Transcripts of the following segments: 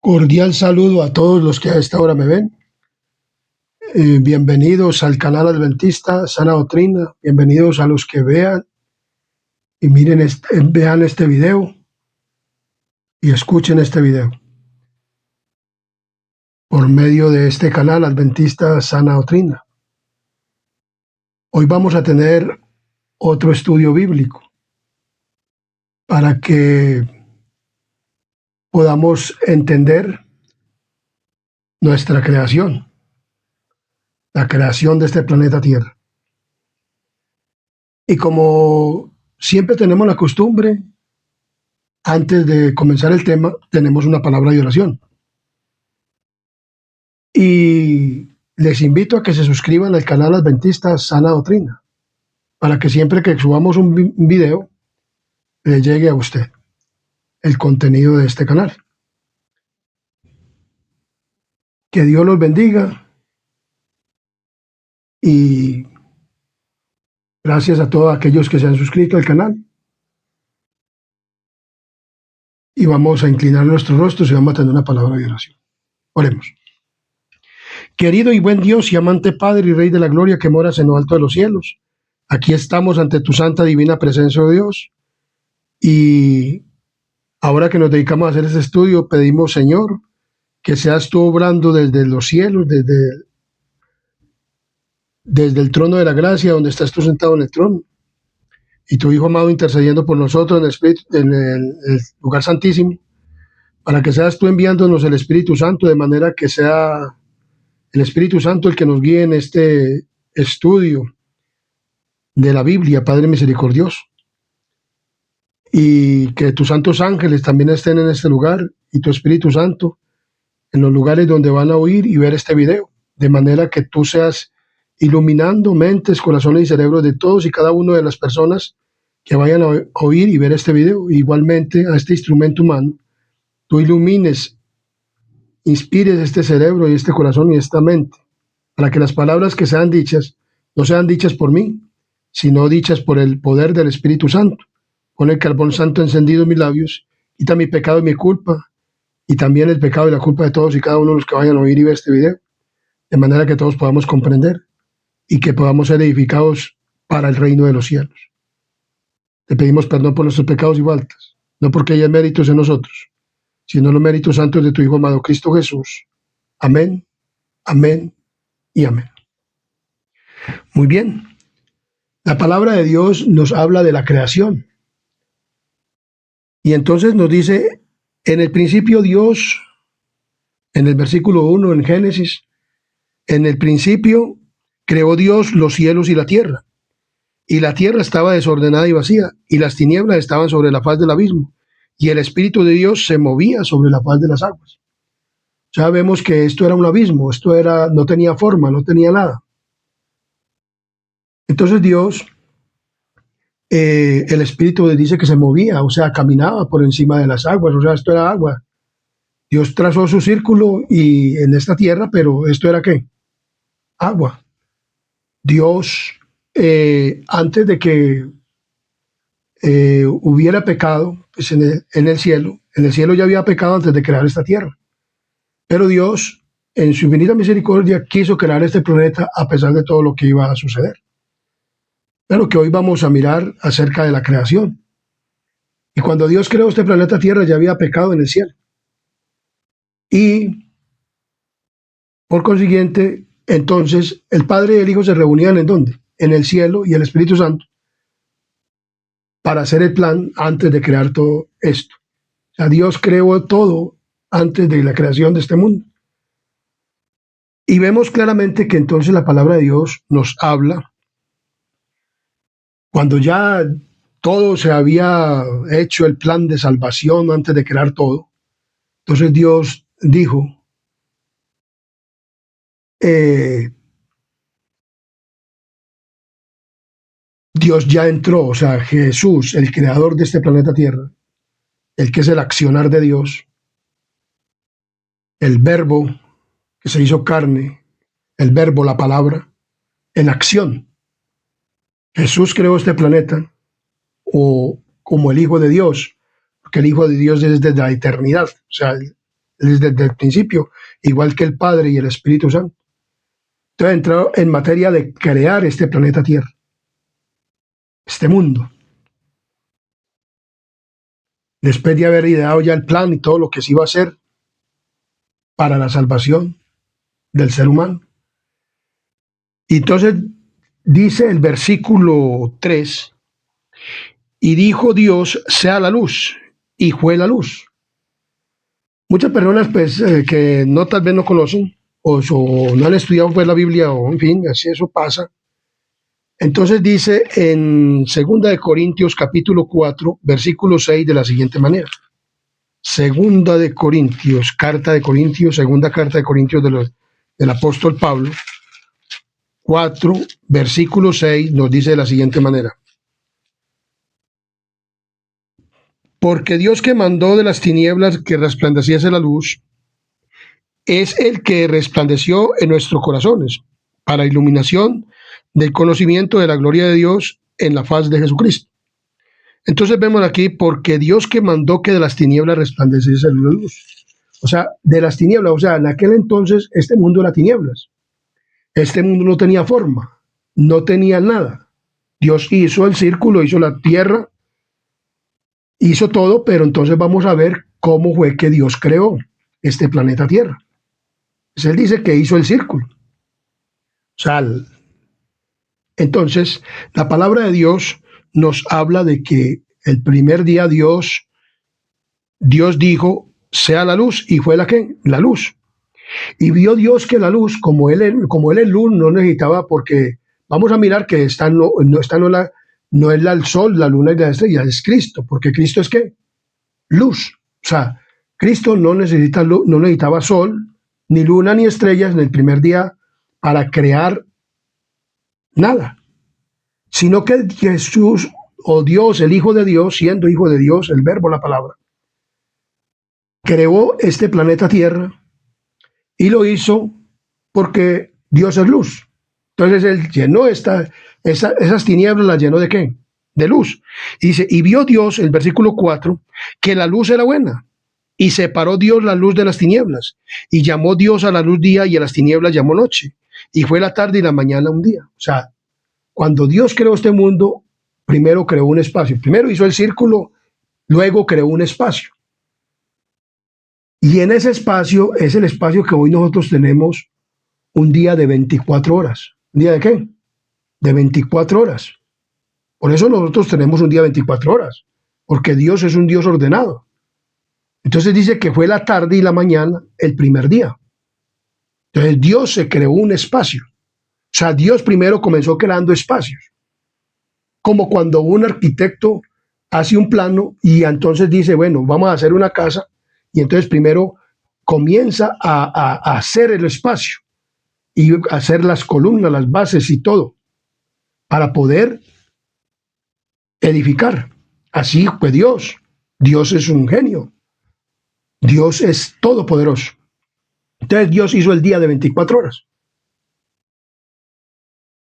Cordial saludo a todos los que a esta hora me ven. Bienvenidos al canal Adventista Sana Doctrina. Bienvenidos a los que vean y vean este video y escuchen este video por medio de este canal Adventista Sana Doctrina. Hoy vamos a tener otro estudio bíblico para que podamos entender nuestra creación, la creación de este planeta Tierra. Y como siempre tenemos la costumbre, antes de comenzar el tema, tenemos una palabra de oración. Y les invito a que se suscriban al canal Adventista Sana Doctrina, para que siempre que subamos un video, le llegue a usted el contenido de este canal. Que Dios los bendiga y gracias a todos aquellos que se han suscrito al canal. Y vamos a inclinar nuestros rostros y vamos a tener una palabra de oración. Oremos. Querido y buen Dios y amante Padre y Rey de la Gloria que moras en lo alto de los cielos, aquí estamos ante tu santa divina presencia, oh Dios, y ahora que nos dedicamos a hacer este estudio, pedimos, Señor, que seas tú obrando desde los cielos, desde el trono de la gracia, donde estás tú sentado en el trono, y tu Hijo amado intercediendo por nosotros en el lugar santísimo, para que seas tú enviándonos el Espíritu Santo, de manera que sea el Espíritu Santo el que nos guíe en este estudio de la Biblia, Padre misericordioso. Y que tus santos ángeles también estén en este lugar y tu Espíritu Santo en los lugares donde van a oír y ver este video, de manera que tú seas iluminando mentes, corazones y cerebros de todos y cada una de las personas que vayan a oír y ver este video. Igualmente a este instrumento humano, tú ilumines, inspires este cerebro y este corazón y esta mente, para que las palabras que sean dichas no sean dichas por mí, sino dichas por el poder del Espíritu Santo. Pon el carbón santo encendido en mis labios, quita mi pecado y mi culpa, y también el pecado y la culpa de todos y cada uno de los que vayan a oír y ver este video, de manera que todos podamos comprender y que podamos ser edificados para el reino de los cielos. Te pedimos perdón por nuestros pecados y faltas, no porque haya méritos en nosotros, sino los méritos santos de tu Hijo amado Cristo Jesús. Amén, amén y amén. Muy bien. La palabra de Dios nos habla de la creación. Y entonces nos dice, en el principio Dios, en el versículo 1 en Génesis, en el principio creó Dios los cielos y la tierra estaba desordenada y vacía, y las tinieblas estaban sobre la faz del abismo, y el Espíritu de Dios se movía sobre la faz de las aguas. Ya vemos que esto era un abismo, no tenía forma, no tenía nada. Entonces Dios, el Espíritu dice que se movía, o sea, caminaba por encima de las aguas, o sea, esto era agua. Dios trazó su círculo y en esta tierra, pero ¿esto era qué? Agua. Dios, antes de que hubiera pecado, pues en el cielo ya había pecado antes de crear esta tierra. Pero Dios, en su infinita misericordia, quiso crear este planeta a pesar de todo lo que iba a suceder. Pero que hoy vamos a mirar acerca de la creación. Y cuando Dios creó este planeta Tierra, ya había pecado en el cielo. Y por consiguiente, entonces, el Padre y el Hijo se reunían ¿en dónde? En el cielo, y el Espíritu Santo, para hacer el plan antes de crear todo esto. O sea, Dios creó todo antes de la creación de este mundo. Y vemos claramente que entonces la palabra de Dios nos habla, cuando ya todo se había hecho el plan de salvación antes de crear todo. Entonces Dios dijo, Dios ya entró, o sea, Jesús, el creador de este planeta Tierra, el que es el accionar de Dios, el verbo que se hizo carne, el verbo, la palabra, en acción. Jesús creó este planeta, o como el Hijo de Dios, porque el Hijo de Dios es desde la eternidad, o sea, desde el principio, igual que el Padre y el Espíritu Santo. Entonces entró en materia de crear este planeta Tierra, este mundo, después de haber ideado ya el plan y todo lo que se iba a hacer para la salvación del ser humano. Y entonces dice el versículo 3, y dijo Dios, sea la luz, y fue la luz. Muchas personas pues que no tal vez no conocen o no han estudiado pues la Biblia o en fin, así eso pasa. Entonces dice en 2 capítulo 4, versículo 6 de la siguiente manera. Segunda de Corintios, segunda carta de Corintios del apóstol Pablo, 4, versículo 6 nos dice de la siguiente manera. Porque Dios que mandó de las tinieblas que resplandeciese la luz, es el que resplandeció en nuestros corazones para iluminación del conocimiento de la gloria de Dios en la faz de Jesucristo. Entonces vemos aquí, porque Dios que mandó que de las tinieblas resplandeciese la luz. O sea, de las tinieblas, o sea, en aquel entonces este mundo era tinieblas. Este mundo no tenía forma, no tenía nada. Dios hizo el círculo, hizo la tierra, hizo todo, pero entonces vamos a ver cómo fue que Dios creó este planeta Tierra. Pues él dice que hizo el círculo. O sea, entonces la palabra de Dios nos habla de que el primer día Dios dijo, sea la luz, y fue la luz. Y vio Dios que la luz, como él es luz, no necesitaba, porque vamos a mirar que no es el sol, la luna y la estrella, es Cristo, porque Cristo es ¿qué? Luz. O sea, Cristo no necesitaba sol, ni luna, ni estrellas en el primer día para crear nada, sino que Jesús, o Dios, el Hijo de Dios, siendo Hijo de Dios, el Verbo, la palabra, creó este planeta Tierra y lo hizo porque Dios es luz. Entonces él llenó esas tinieblas, las llenó ¿de qué? De luz. Y dice, y vio Dios, el versículo 4, que la luz era buena, y separó Dios la luz de las tinieblas, y llamó Dios a la luz día, y a las tinieblas llamó noche, y fue la tarde y la mañana un día. O sea, cuando Dios creó este mundo, primero creó un espacio, primero hizo el círculo, luego creó un espacio. Y en ese espacio es el espacio que hoy nosotros tenemos un día de 24 horas. ¿Un día de qué? De 24 horas. Por eso nosotros tenemos un día de 24 horas, porque Dios es un Dios ordenado. Entonces dice que fue la tarde y la mañana el primer día. Entonces Dios se creó un espacio. O sea, Dios primero comenzó creando espacios. Como cuando un arquitecto hace un plano y entonces dice, bueno, vamos a hacer una casa, y entonces primero comienza a hacer el espacio y hacer las columnas, las bases y todo, para poder edificar. Así fue Dios. Dios es un genio. Dios es todopoderoso. Entonces Dios hizo el día de 24 horas.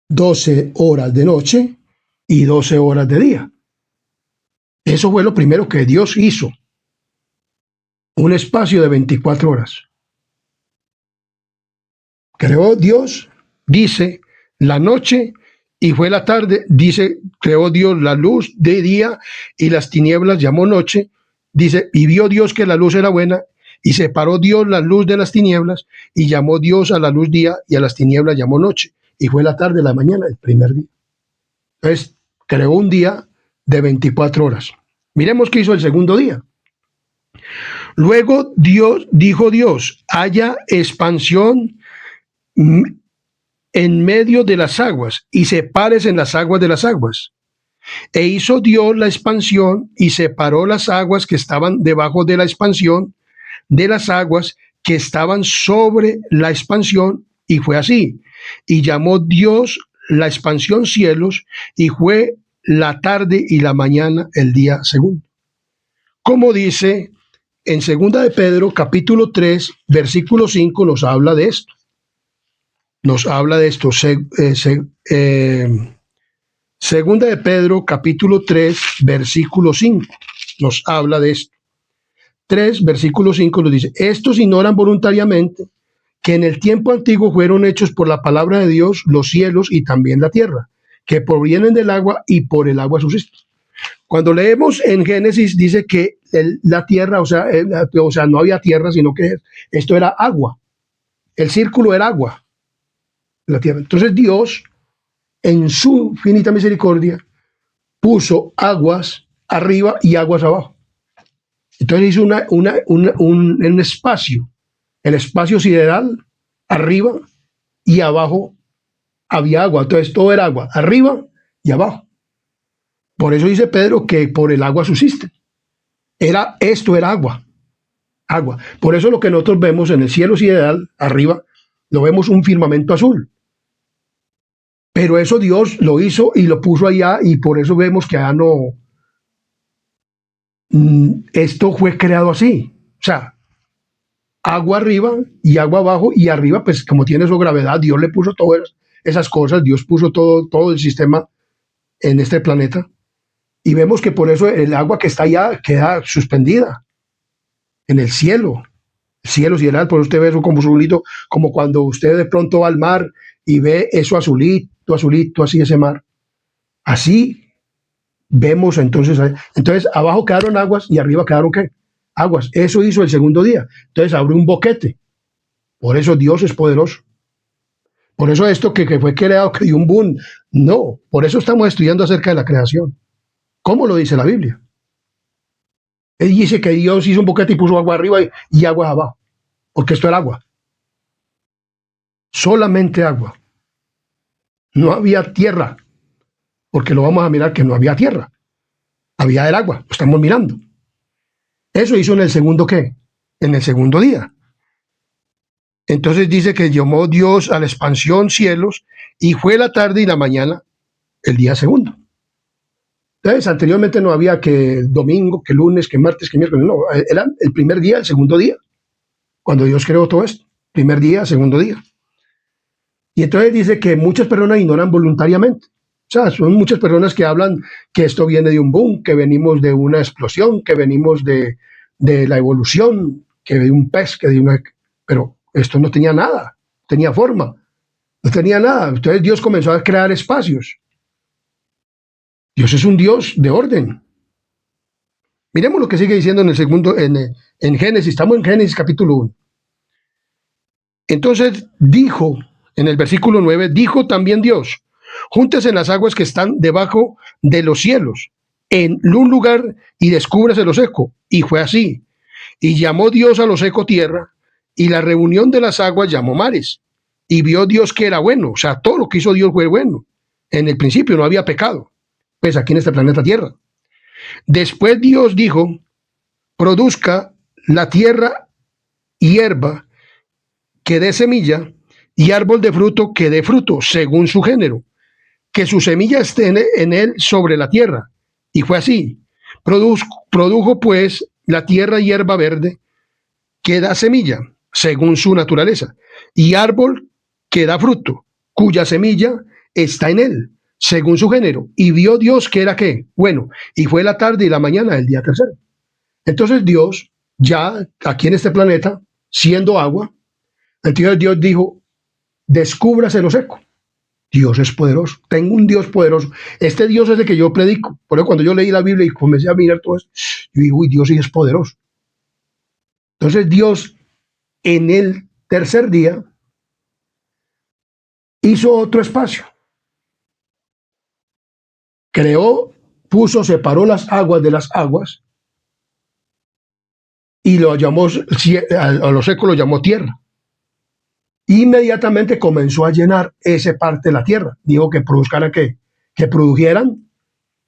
12 horas de noche y 12 horas de día. Eso fue lo primero que Dios hizo. Un espacio de 24 horas. Creó Dios, dice, la noche y fue la tarde, dice, creó Dios la luz de día y las tinieblas llamó noche, dice, y vio Dios que la luz era buena, y separó Dios la luz de las tinieblas, y llamó Dios a la luz día, y a las tinieblas llamó noche, y fue la tarde, la mañana, el primer día. Entonces, creó un día de 24 horas. Miremos qué hizo el segundo día. Luego dijo Dios, haya expansión en medio de las aguas, y separes en las aguas de las aguas. E hizo Dios la expansión, y separó las aguas que estaban debajo de la expansión de las aguas que estaban sobre la expansión, y fue así. Y llamó Dios la expansión cielos, y fue la tarde y la mañana el día segundo. Como dice en 2 de Pedro, capítulo 3, versículo 5, nos habla de esto. Nos habla de esto. Segunda de Pedro, capítulo 3, versículo 5, nos habla de esto. 3, versículo 5 nos dice, estos ignoran voluntariamente que en el tiempo antiguo fueron hechos por la palabra de Dios los cielos y también la tierra, que provienen del agua y por el agua subsisten. Cuando leemos en Génesis dice que la tierra, o sea, no había tierra, sino que esto era agua. El círculo era agua, la tierra. Entonces Dios, en su finita misericordia, puso aguas arriba y aguas abajo. Entonces hizo un espacio, el espacio sideral, arriba y abajo había agua. Entonces todo era agua, arriba y abajo. Por eso dice Pedro que por el agua subsiste. Esto era agua, agua. Por eso lo que nosotros vemos en el cielo sideral, arriba, lo vemos un firmamento azul. Pero eso Dios lo hizo y lo puso allá, y por eso vemos que allá no... Esto fue creado así. O sea, agua arriba y agua abajo, y arriba, pues como tiene su gravedad, Dios le puso todas esas cosas, Dios puso todo el sistema en este planeta. Y vemos que por eso el agua que está allá queda suspendida en el cielo sideral. Por eso usted ve eso como azulito, como cuando usted de pronto va al mar y ve eso azulito, así ese mar. Así vemos entonces abajo quedaron aguas y arriba quedaron ¿qué? Aguas. Eso hizo el segundo día. Entonces abrió un boquete. Por eso Dios es poderoso. Por eso esto que fue creado, que dio un boom. No, por eso estamos estudiando acerca de la creación. ¿Cómo lo dice la Biblia? Él dice que Dios hizo un boquete y puso agua arriba y agua abajo. Porque esto era agua. Solamente agua. No había tierra. Porque lo vamos a mirar que no había tierra. Había el agua. Lo estamos mirando. Eso hizo en el segundo ¿qué? En el segundo día. Entonces dice que llamó Dios a la expansión cielos y fue la tarde y la mañana el día segundo. Entonces, anteriormente no había que domingo, que lunes, que martes, que miércoles, no, era el primer día, el segundo día, cuando Dios creó todo esto, primer día, segundo día. Y entonces dice que muchas personas ignoran voluntariamente. O sea, son muchas personas que hablan que esto viene de un boom, que venimos de una explosión, que venimos de la evolución, que de un pez, que de una... Pero esto no tenía nada, tenía forma, no tenía nada. Entonces Dios comenzó a crear espacios. Dios es un Dios de orden. Miremos lo que sigue diciendo en el segundo, en Génesis. Estamos en Génesis capítulo 1. Entonces dijo, en el versículo 9, dijo también Dios, júntese en las aguas que están debajo de los cielos, en un lugar, y descúbrase lo seco. Y fue así. Y llamó Dios a lo seco tierra, y la reunión de las aguas llamó mares. Y vio Dios que era bueno. O sea, todo lo que hizo Dios fue bueno. En el principio no había pecado. Pues aquí en este planeta Tierra. Después Dios dijo, produzca la tierra hierba que dé semilla y árbol de fruto que dé fruto, según su género, que su semilla esté en él sobre la tierra. Y fue así. Produjo pues la tierra hierba verde que da semilla, según su naturaleza, y árbol que da fruto, cuya semilla está en él, según su género. Y vio Dios que era ¿qué? Bueno, y fue la tarde y la mañana del día tercero. Entonces Dios, ya aquí en este planeta, siendo agua, entonces Dios dijo, descúbrase lo seco. Dios es poderoso. Tengo un Dios poderoso. Este Dios es el que yo predico. Por eso cuando yo leí la Biblia y comencé a mirar todo esto, yo digo, uy, Dios sí es poderoso. Entonces Dios, en el tercer día, hizo otro espacio. Creó, separó las aguas de las aguas y lo llamó, a lo seco lo llamó tierra. Inmediatamente comenzó a llenar esa parte de la tierra. Dijo que produzcara ¿qué? Que produjeran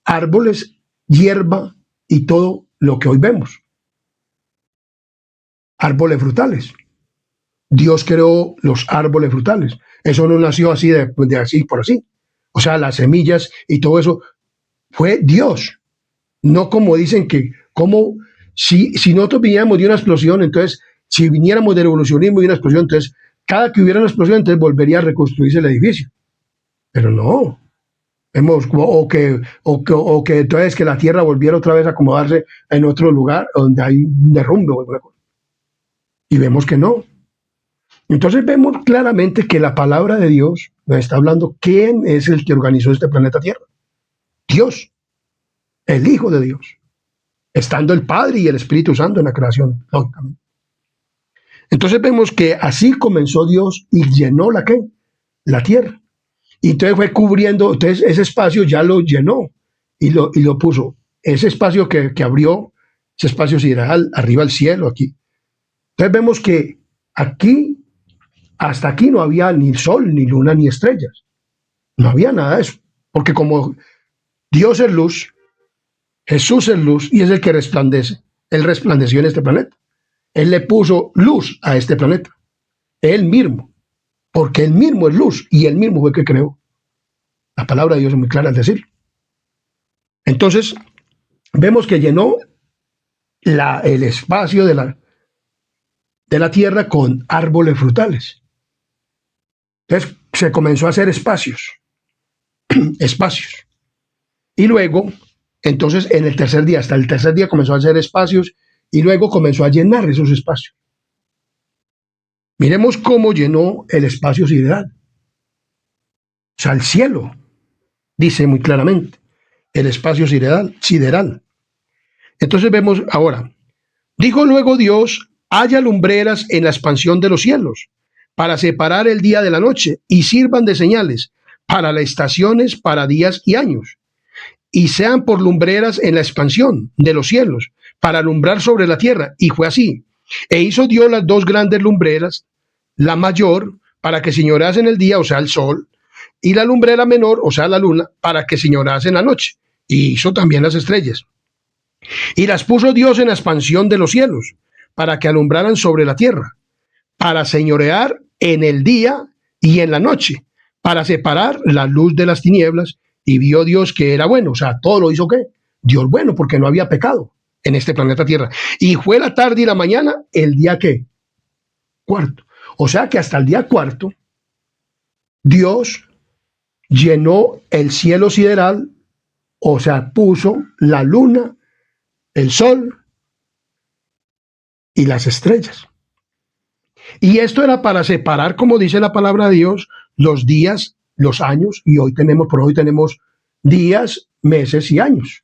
árboles, hierba y todo lo que hoy vemos. Árboles frutales. Dios creó los árboles frutales. Eso no nació así de así por así. O sea, las semillas y todo eso fue Dios. No como dicen que, como si nosotros viniéramos de una explosión, entonces, si viniéramos del evolucionismo y una explosión, entonces, cada que hubiera una explosión, entonces volvería a reconstruirse el edificio. Pero no. Vemos o que entonces que la tierra volviera otra vez a acomodarse en otro lugar donde hay un derrumbe. Y vemos que no. Entonces vemos claramente que la palabra de Dios nos está hablando quién es el que organizó este planeta Tierra. Dios, el Hijo de Dios, estando el Padre y el Espíritu Santo en la creación, lógicamente. Entonces vemos que así comenzó Dios y llenó la tierra. Y entonces fue cubriendo, entonces ese espacio ya lo llenó y lo puso. Ese espacio que abrió, ese espacio sideral, arriba al cielo, aquí. Entonces vemos que aquí, hasta aquí no había ni sol, ni luna, ni estrellas. No había nada de eso. Porque como Dios es luz, Jesús es luz y es el que resplandece. Él resplandeció en este planeta. Él le puso luz a este planeta. Él mismo. Porque él mismo es luz y él mismo fue el que creó. La palabra de Dios es muy clara al decirlo. Entonces, vemos que llenó el espacio de la tierra con árboles frutales. Entonces, se comenzó a hacer espacios. Espacios. Y luego, entonces, en el tercer día, hasta el tercer día comenzó a hacer espacios y luego comenzó a llenar esos espacios. Miremos cómo llenó el espacio sideral. O sea, el cielo, dice muy claramente, el espacio sideral. Entonces vemos ahora, dijo luego Dios, haya lumbreras en la expansión de los cielos, para separar el día de la noche, y sirvan de señales para las estaciones, para días y años, y sean por lumbreras en la expansión de los cielos, para alumbrar sobre la tierra. Y fue así. E hizo Dios las dos grandes lumbreras, la mayor, para que señorease en el día, o sea, el sol, y la lumbrera menor, o sea, la luna, para que señorease en la noche. Y hizo también las estrellas. Y las puso Dios en la expansión de los cielos, para que alumbraran sobre la tierra, para señorear en el día y en la noche, para separar la luz de las tinieblas. Y vio Dios que era bueno. O sea, todo lo hizo ¿qué? Dios bueno, porque no había pecado en este planeta Tierra. Y fue la tarde y la mañana el día ¿qué? Cuarto. O sea que hasta el día cuarto, Dios llenó el cielo sideral, o sea, puso la luna, el sol y las estrellas. Y esto era para separar, como dice la palabra de Dios, los días, los años, y por hoy tenemos días, meses y años.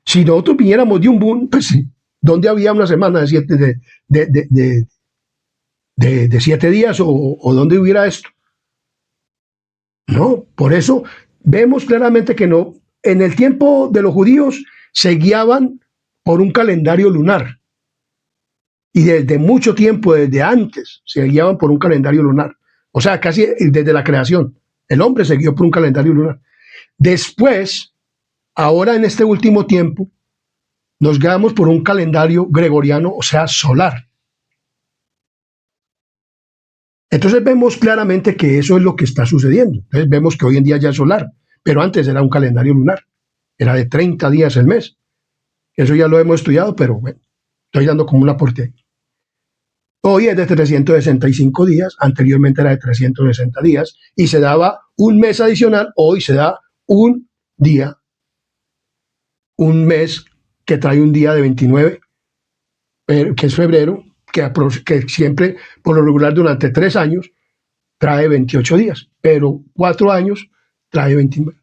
Si nosotros viniéramos de un boom, pues sí, ¿dónde había una semana de 7 días o dónde hubiera esto? No, por eso vemos claramente que no. En el tiempo de los judíos se guiaban por un calendario lunar. Y desde mucho tiempo, desde antes, se guiaban por un calendario lunar. O sea, casi desde la creación. El hombre se guió por un calendario lunar. Después, ahora en este último tiempo, nos guiamos por un calendario gregoriano, o sea, solar. Entonces vemos claramente que eso es lo que está sucediendo. Entonces vemos que hoy en día ya es solar, pero antes era un calendario lunar. Era de 30 días el mes. Eso ya lo hemos estudiado, pero bueno, estoy dando como un aporte ahí. Hoy es de 365 días, anteriormente era de 360 días, y se daba un mes adicional, hoy se da un día, un mes que trae un día de 29, que es febrero, que siempre, por lo regular, durante 3 años, trae 28 días, pero 4 años trae 29.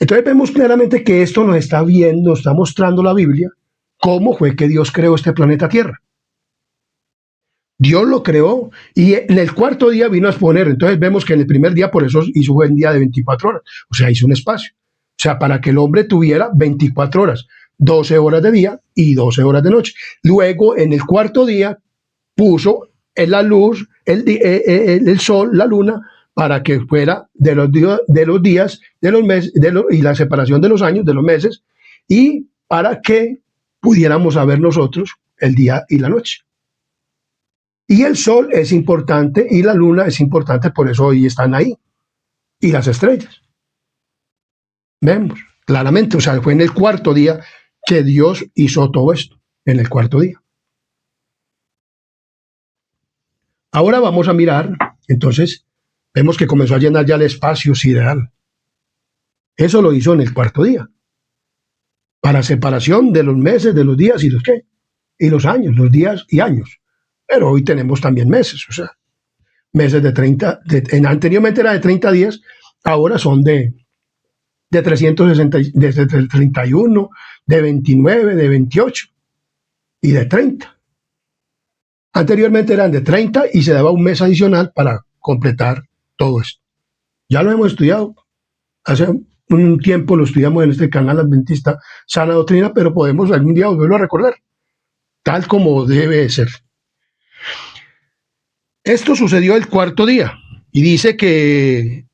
Entonces vemos claramente que esto nos está viendo, está mostrando la Biblia, cómo fue que Dios creó este planeta Tierra. Dios lo creó y en el cuarto día vino a exponer. Entonces vemos que en el primer día, por eso hizo un día de 24 horas. O sea, hizo un espacio. O sea, para que el hombre tuviera 24 horas, 12 horas de día y 12 horas de noche. Luego, en el cuarto día, puso en la luz, el sol, la luna, para que fuera de los días, de los meses, y la separación de los años, de los meses, y para que pudiéramos saber nosotros el día y la noche. Y el sol es importante y la luna es importante, por eso hoy están ahí. Y las estrellas. Vemos claramente, o sea, fue en el cuarto día que Dios hizo todo esto, en el cuarto día. Ahora vamos a mirar, entonces, vemos que comenzó a llenar ya el espacio sideral. Eso lo hizo en el cuarto día, para separación de los meses, de los días y los qué, y los años, los días y años. Pero hoy tenemos también meses, o sea, meses de 30, anteriormente era de 30 días, ahora son de 360, de 31, de 29, de 28 y de 30. Anteriormente eran de 30 y se daba un mes adicional para completar todo esto. Ya lo hemos estudiado. Hace un tiempo lo estudiamos en este canal adventista Sana Doctrina, pero podemos algún día volverlo a recordar, tal como debe ser. Esto sucedió el cuarto día y dice que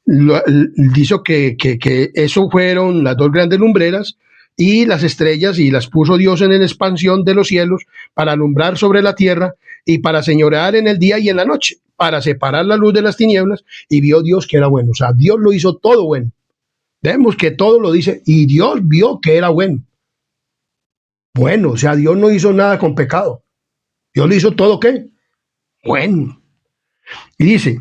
eso fueron las dos grandes lumbreras y las estrellas, y las puso Dios en la expansión de los cielos para alumbrar sobre la tierra y para señorear en el día y en la noche, para separar la luz de las tinieblas, y vio Dios que era bueno. O sea, Dios lo hizo todo bueno. Vemos que todo lo dice, y Dios vio que era bueno. Bueno, o sea, Dios no hizo nada con pecado. Dios lo hizo todo, ¿qué? Bueno. Y dice,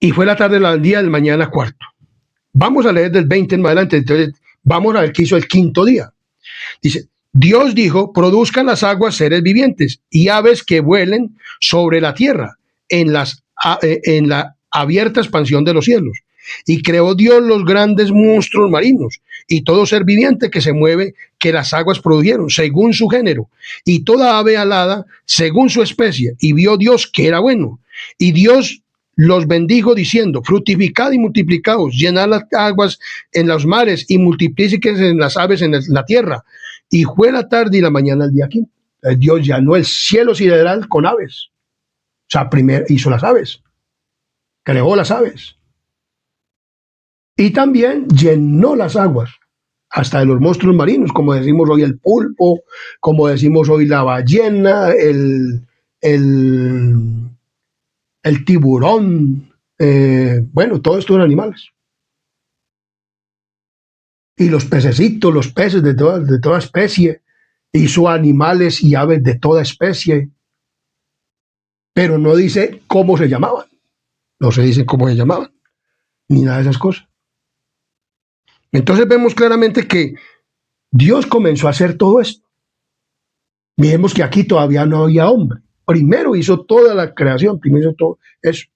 y fue la tarde del día del mañana cuarto. Vamos a leer del 20 en adelante, entonces vamos a ver qué hizo el quinto día. Dice, Dios dijo, produzcan las aguas seres vivientes y aves que vuelen sobre la tierra en la abierta expansión de los cielos. Y creó Dios los grandes monstruos marinos y todo ser viviente que se mueve, que las aguas produjeron, según su género, y toda ave alada, según su especie. Y vio Dios que era bueno. Y Dios los bendijo diciendo, fructificad y multiplicaos, llenad las aguas en los mares y multiplíquense en las aves en la tierra. Y fue la tarde y la mañana el día quinto. Dios llenó el cielo sideral con aves. O sea, primero hizo las aves, creó las aves. Y también llenó las aguas, hasta de los monstruos marinos, como decimos hoy el pulpo, como decimos hoy la ballena, el tiburón, bueno, todos estos animales. Y los pececitos, los peces de toda especie, hizo animales y aves de toda especie, pero no dice cómo se llamaban, no se dice cómo se llamaban, ni nada de esas cosas. Entonces vemos claramente que Dios comenzó a hacer todo esto. Vemos que aquí todavía no había hombre. Primero hizo toda la creación, primero hizo todo eso.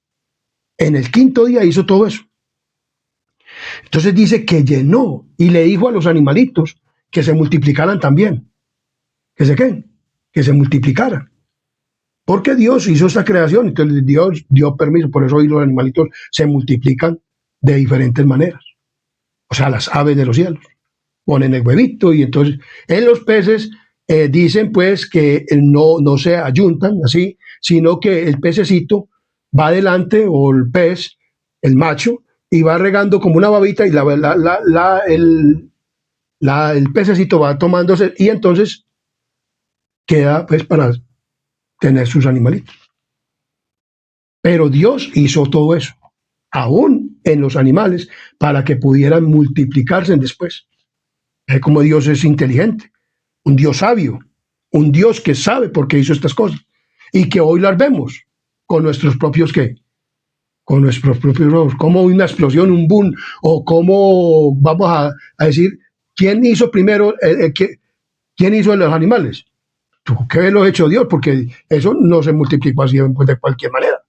En el quinto día hizo todo eso. Entonces dice que llenó y le dijo a los animalitos que se multiplicaran también. ¿Que se qué? Que se multiplicaran. Porque Dios hizo esta creación, entonces Dios dio permiso, por eso hoy los animalitos se multiplican de diferentes maneras. O sea, las aves de los cielos ponen el huevito, y entonces en los peces dicen pues que no se ayuntan así, sino que el pececito va adelante, o el pez, el macho, y va regando como una babita, y el pececito va tomándose, y entonces queda pues para tener sus animalitos. Pero Dios hizo todo eso, aún en los animales, para que pudieran multiplicarse después. Es como Dios es inteligente, un Dios sabio, un Dios que sabe por qué hizo estas cosas, y que hoy las vemos con nuestros propios ¿qué? Con nuestros propios ojos, como una explosión, un boom, o como vamos a decir, ¿quién hizo primero, quién hizo los animales? ¿Tú qué lo ha hecho Dios? Porque eso no se multiplicó así de cualquier manera.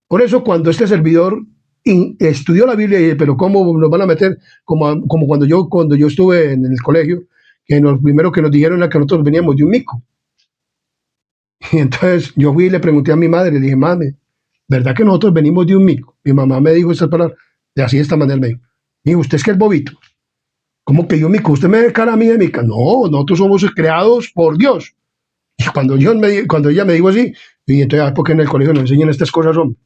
Por eso cuando este servidor estudió la Biblia, y dije, pero ¿cómo nos van a meter? Como cuando yo estuve en el colegio, que lo primero que nos dijeron era que nosotros veníamos de un mico. Y entonces yo fui y le pregunté a mi madre, le dije, mami, ¿verdad que nosotros venimos de un mico? Mi mamá me dijo estas palabras, de así de esta manera me dijo, y usted es que es bobito. ¿Cómo que yo mico? ¿Usted me ve cara a mí de mica? No, nosotros somos creados por Dios. Y cuando ella me dijo así, y entonces, ¿por qué en el colegio nos enseñan estas cosas, hombre?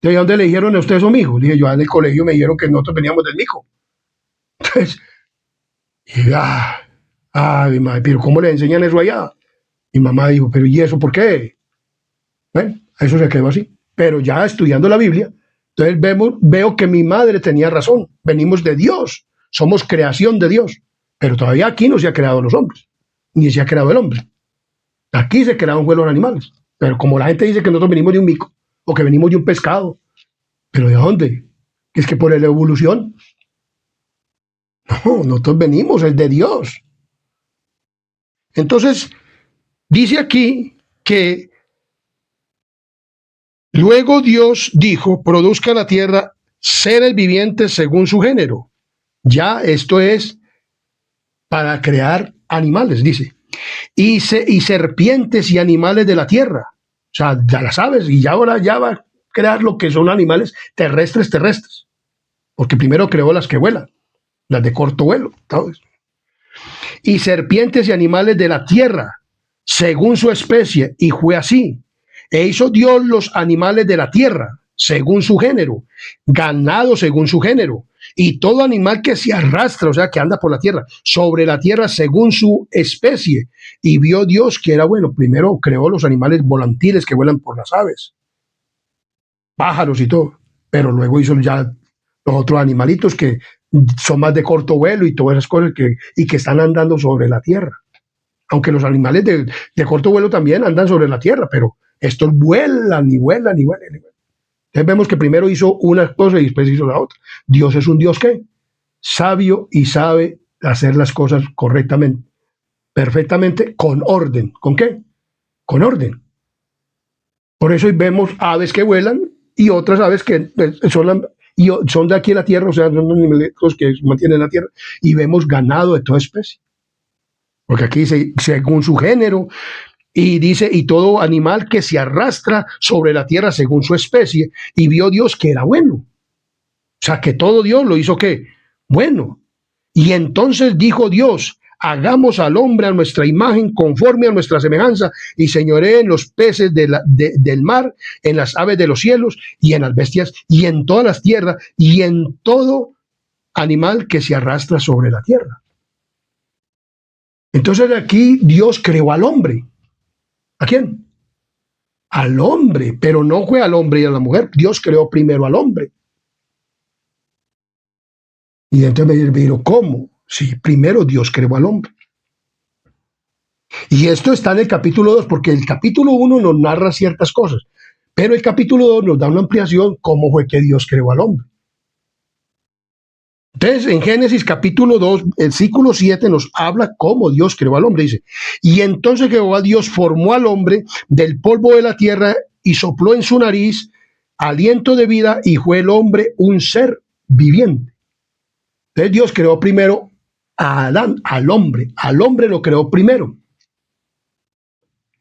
¿De dónde le dijeron a ustedes son hijos? Dije yo, en el colegio me dijeron que nosotros veníamos del mico. Entonces, mi madre, pero ¿cómo le enseñan eso allá? Mi mamá dijo, pero ¿y eso por qué? Bueno, eso se quedó así. Pero ya estudiando la Biblia, entonces veo que mi madre tenía razón. Venimos de Dios, somos creación de Dios. Pero todavía aquí no se ha creado los hombres, ni se ha creado el hombre. Aquí se crearon los animales. Pero como la gente dice que nosotros venimos de un mico o que venimos de un pescado, ¿pero de dónde? Es que por la evolución. No, nosotros venimos, es de Dios. Entonces, dice aquí que luego Dios dijo, produzca la tierra seres vivientes según su género. Ya esto es para crear animales, dice. Y serpientes y animales de la tierra. O sea, ya las aves, y ya ahora ya va a crear lo que son animales terrestres. Porque primero creó las que vuelan, las de corto vuelo. ¿Sabes? Y serpientes y animales de la tierra, según su especie, y fue así. E hizo Dios los animales de la tierra, según su género, ganado según su género, y todo animal que se arrastra, o sea, que anda por la tierra, sobre la tierra según su especie. Y vio Dios que era bueno. Primero creó los animales volantiles que vuelan por las aves, pájaros y todo, pero luego hizo ya los otros animalitos que son más de corto vuelo y todas esas cosas y que están andando sobre la tierra. Aunque los animales de corto vuelo también andan sobre la tierra, pero estos vuelan y vuelan y vuelan. Entonces vemos que primero hizo una cosa y después hizo la otra. Dios es un Dios que sabio y sabe hacer las cosas correctamente, perfectamente, con orden. ¿Con qué? Con orden. Por eso vemos aves que vuelan y otras aves que son de aquí en la tierra, o sea, son animales que se mantienen en la tierra, y vemos ganado de toda especie. Porque aquí dice, según su género, y dice, y todo animal que se arrastra sobre la tierra según su especie, y vio Dios que era bueno. O sea, que todo Dios lo hizo ¿qué? Bueno. Y entonces dijo Dios, hagamos al hombre a nuestra imagen, conforme a nuestra semejanza, y señoree en los peces del mar, en las aves de los cielos, y en las bestias, y en todas las tierras, y en todo animal que se arrastra sobre la tierra. Entonces aquí Dios creó al hombre. ¿A quién? Al hombre, pero no fue al hombre y a la mujer. Dios creó primero al hombre. Y entonces me dijeron, ¿cómo? Sí, primero Dios creó al hombre. Y esto está en el capítulo 2, porque el capítulo 1 nos narra ciertas cosas, pero el capítulo 2 nos da una ampliación cómo fue que Dios creó al hombre. Entonces, en Génesis capítulo 2, el versículo 7 nos habla cómo Dios creó al hombre. Dice, y entonces Jehová Dios formó al hombre del polvo de la tierra y sopló en su nariz aliento de vida y fue el hombre un ser viviente. Entonces Dios creó primero a Adán, al hombre lo creó primero.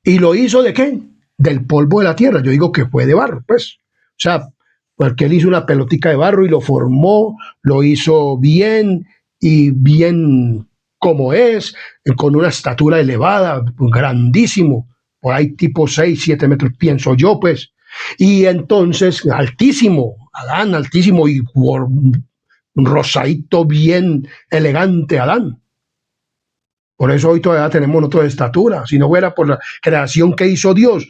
¿Y lo hizo de qué? Del polvo de la tierra. Yo digo que fue de barro, pues. O sea, porque él hizo una pelotica de barro y lo formó, lo hizo bien y bien como es, con una estatura elevada, grandísimo, por ahí tipo 6, 7 metros, pienso yo, pues. Y entonces, altísimo, Adán, altísimo y rosadito, bien elegante Adán. Por eso hoy todavía tenemos nosotros estatura. Si no fuera por la creación que hizo Dios,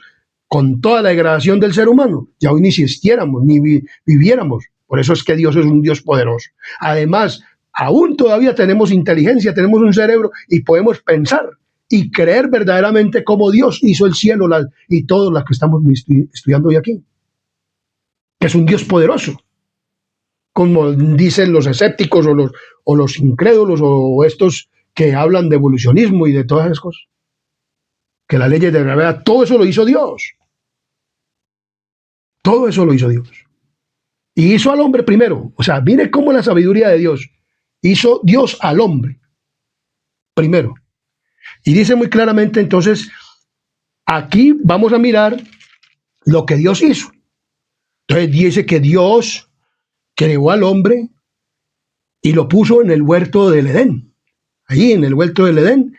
con toda la degradación del ser humano, ya hoy ni existiéramos, ni viviéramos. Por eso es que Dios es un Dios poderoso. Además, aún todavía tenemos inteligencia, tenemos un cerebro y podemos pensar y creer verdaderamente cómo Dios hizo el cielo y todas las que estamos estudiando hoy aquí. Que es un Dios poderoso. Como dicen los escépticos o los incrédulos o estos que hablan de evolucionismo y de todas esas cosas. Que las leyes de gravedad, todo eso lo hizo Dios. Todo eso lo hizo Dios. Y hizo al hombre primero. O sea, mire cómo la sabiduría de Dios. Hizo Dios al hombre primero. Y dice muy claramente, entonces, aquí vamos a mirar lo que Dios hizo. Entonces dice que Dios creó al hombre y lo puso en el huerto del Edén. Allí en el huerto del Edén.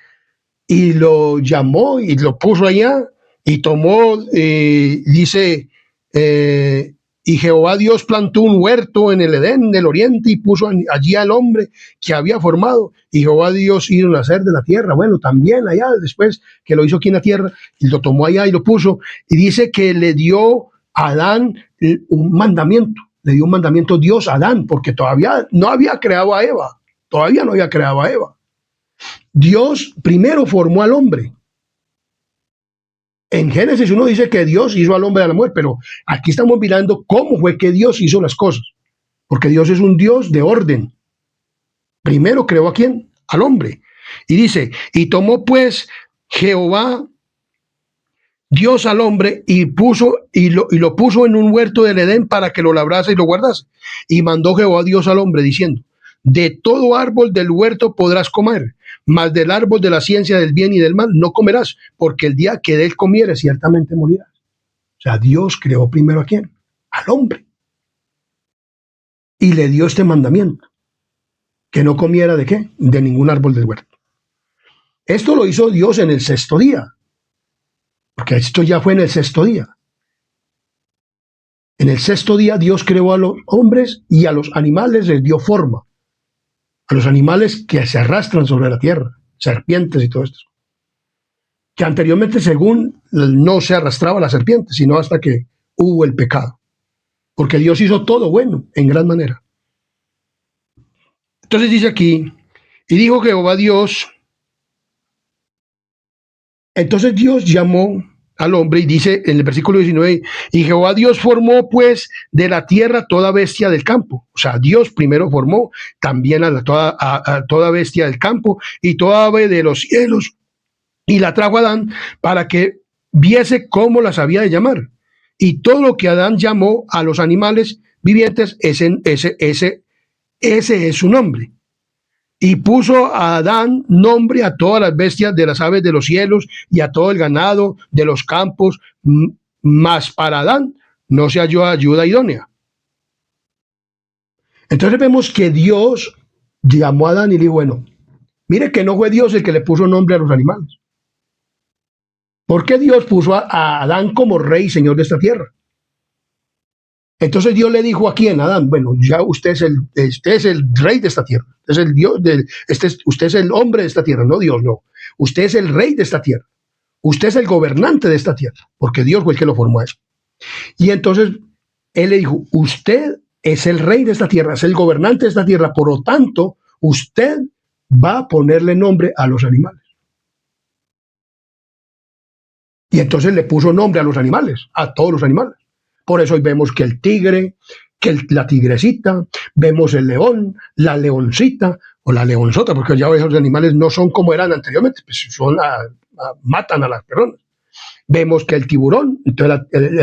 Y lo llamó y lo puso allá y tomó, dice, y Jehová Dios plantó un huerto en el Edén del oriente y puso allí al hombre que había formado, y Jehová Dios hizo nacer de la tierra. Bueno, también allá después que lo hizo aquí en la tierra y lo tomó allá y lo puso, y dice que le dio a Adán un mandamiento, le dio un mandamiento Dios a Adán, porque todavía no había creado a Eva, todavía no había creado a Eva. Dios primero formó al hombre En Génesis uno dice que Dios hizo al hombre y a la mujer, pero aquí estamos mirando cómo fue que Dios hizo las cosas. Porque Dios es un Dios de orden. Primero creó ¿a quién? Al hombre. Y dice, y tomó pues Jehová Dios al hombre y lo puso en un huerto del Edén para que lo labrase y lo guardase. Y mandó Jehová Dios al hombre diciendo, de todo árbol del huerto podrás comer, mas del árbol de la ciencia del bien y del mal no comerás, porque el día que de él comieres ciertamente morirás. O sea, Dios creó primero ¿a quién? Al hombre. Y le dio este mandamiento, que no comiera ¿de qué? De ningún árbol del huerto. Esto lo hizo Dios en el sexto día. Porque esto ya fue en el sexto día. En el sexto día Dios creó a los hombres y a los animales les dio forma. A los animales que se arrastran sobre la tierra, serpientes y todo esto. Que anteriormente, según, no se arrastraba la serpiente, sino hasta que hubo el pecado. Porque Dios hizo todo bueno, en gran manera. Entonces dice aquí, y dijo Jehová Dios, entonces Dios llamó al hombre y dice en el versículo 19, y Jehová Dios formó pues de la tierra toda bestia del campo. O sea, Dios primero formó también a toda bestia del campo y toda ave de los cielos y la trajo a Adán para que viese cómo las había de llamar. Y todo lo que Adán llamó a los animales vivientes, ese es su nombre. Y puso a Adán nombre a todas las bestias de las aves de los cielos y a todo el ganado de los campos, mas para Adán no se halló ayuda idónea. Entonces vemos que Dios llamó a Adán y le dijo, bueno, mire que no fue Dios el que le puso nombre a los animales. ¿Por qué Dios puso a Adán como rey y señor de esta tierra? Entonces Dios le dijo a quién, Adán, bueno, ya usted es el rey de esta tierra, es el Dios usted es el hombre de esta tierra, no Dios, no. Usted es el rey de esta tierra, usted es el gobernante de esta tierra, porque Dios fue el que lo formó a eso. Y entonces él le dijo, usted es el rey de esta tierra, es el gobernante de esta tierra, por lo tanto, usted va a ponerle nombre a los animales. Y entonces le puso nombre a los animales, a todos los animales. Por eso hoy vemos que el tigre, la tigrecita, vemos el león, la leoncita o la leonzota, porque ya esos animales no son como eran anteriormente, pues matan a las personas. Vemos que el tiburón, entonces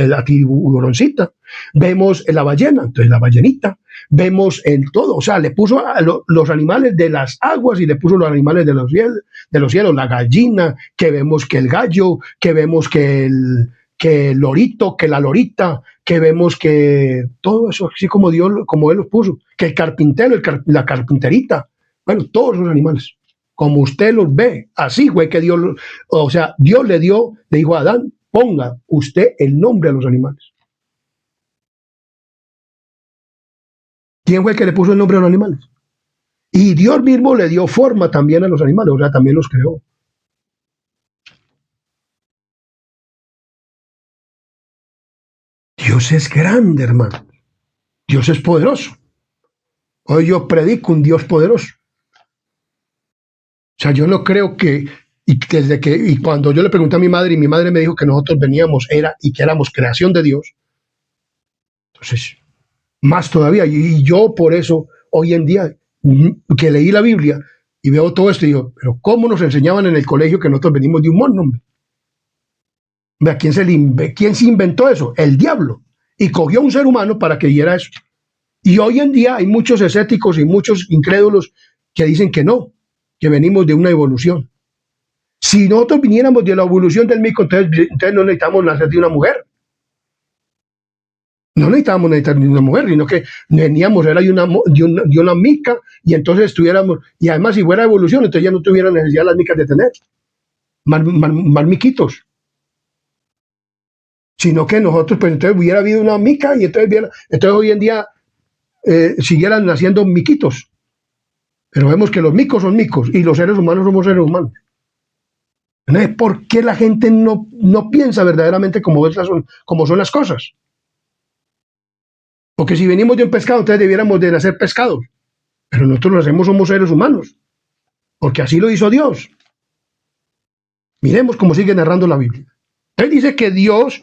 la tiburoncita, vemos la ballena, entonces la ballenita, vemos en todo, o sea, le puso a los animales de las aguas y le puso los animales de los cielos, la gallina, que vemos que el gallo, que vemos que el lorito, que la lorita, que vemos que todo eso, así como Dios, como Él los puso, que el carpintero, la carpinterita, bueno, todos los animales, como usted los ve, así fue que Dios, o sea, Dios le dijo a Adán, ponga usted el nombre a los animales. ¿Quién fue el que le puso el nombre a los animales? Y Dios mismo le dio forma también a los animales, o sea, también los creó. Dios es grande, hermano. Dios es poderoso. Hoy yo predico un Dios poderoso. O sea, yo no creo y cuando yo le pregunté a mi madre y mi madre me dijo que nosotros veníamos y que éramos creación de Dios, entonces, más todavía, y yo por eso hoy en día que leí la Biblia y veo todo esto y digo, pero ¿cómo nos enseñaban en el colegio que nosotros venimos de un mono, hombre? ¿Quién se inventó eso? El diablo. Y cogió a un ser humano para que diera eso. Y hoy en día hay muchos escépticos y muchos incrédulos que dicen que no, que venimos de una evolución. Si nosotros viniéramos de la evolución del mico, entonces no necesitamos nacer de una mujer. No necesitábamos nacer de una mujer, sino que veníamos era de una mica y entonces estuviéramos, y además si fuera evolución, entonces ya no tuviera necesidad las micas de tener más miquitos. Sino que nosotros, pues entonces hubiera habido una mica y entonces hoy en día siguieran naciendo miquitos. Pero vemos que los micos son micos y los seres humanos somos seres humanos. Entonces, ¿por qué la gente no piensa verdaderamente cómo son las cosas? Porque si venimos de un pescado, entonces debiéramos de nacer pescados. Pero nosotros lo hacemos, somos seres humanos. Porque así lo hizo Dios. Miremos cómo sigue narrando la Biblia. Él dice que Dios,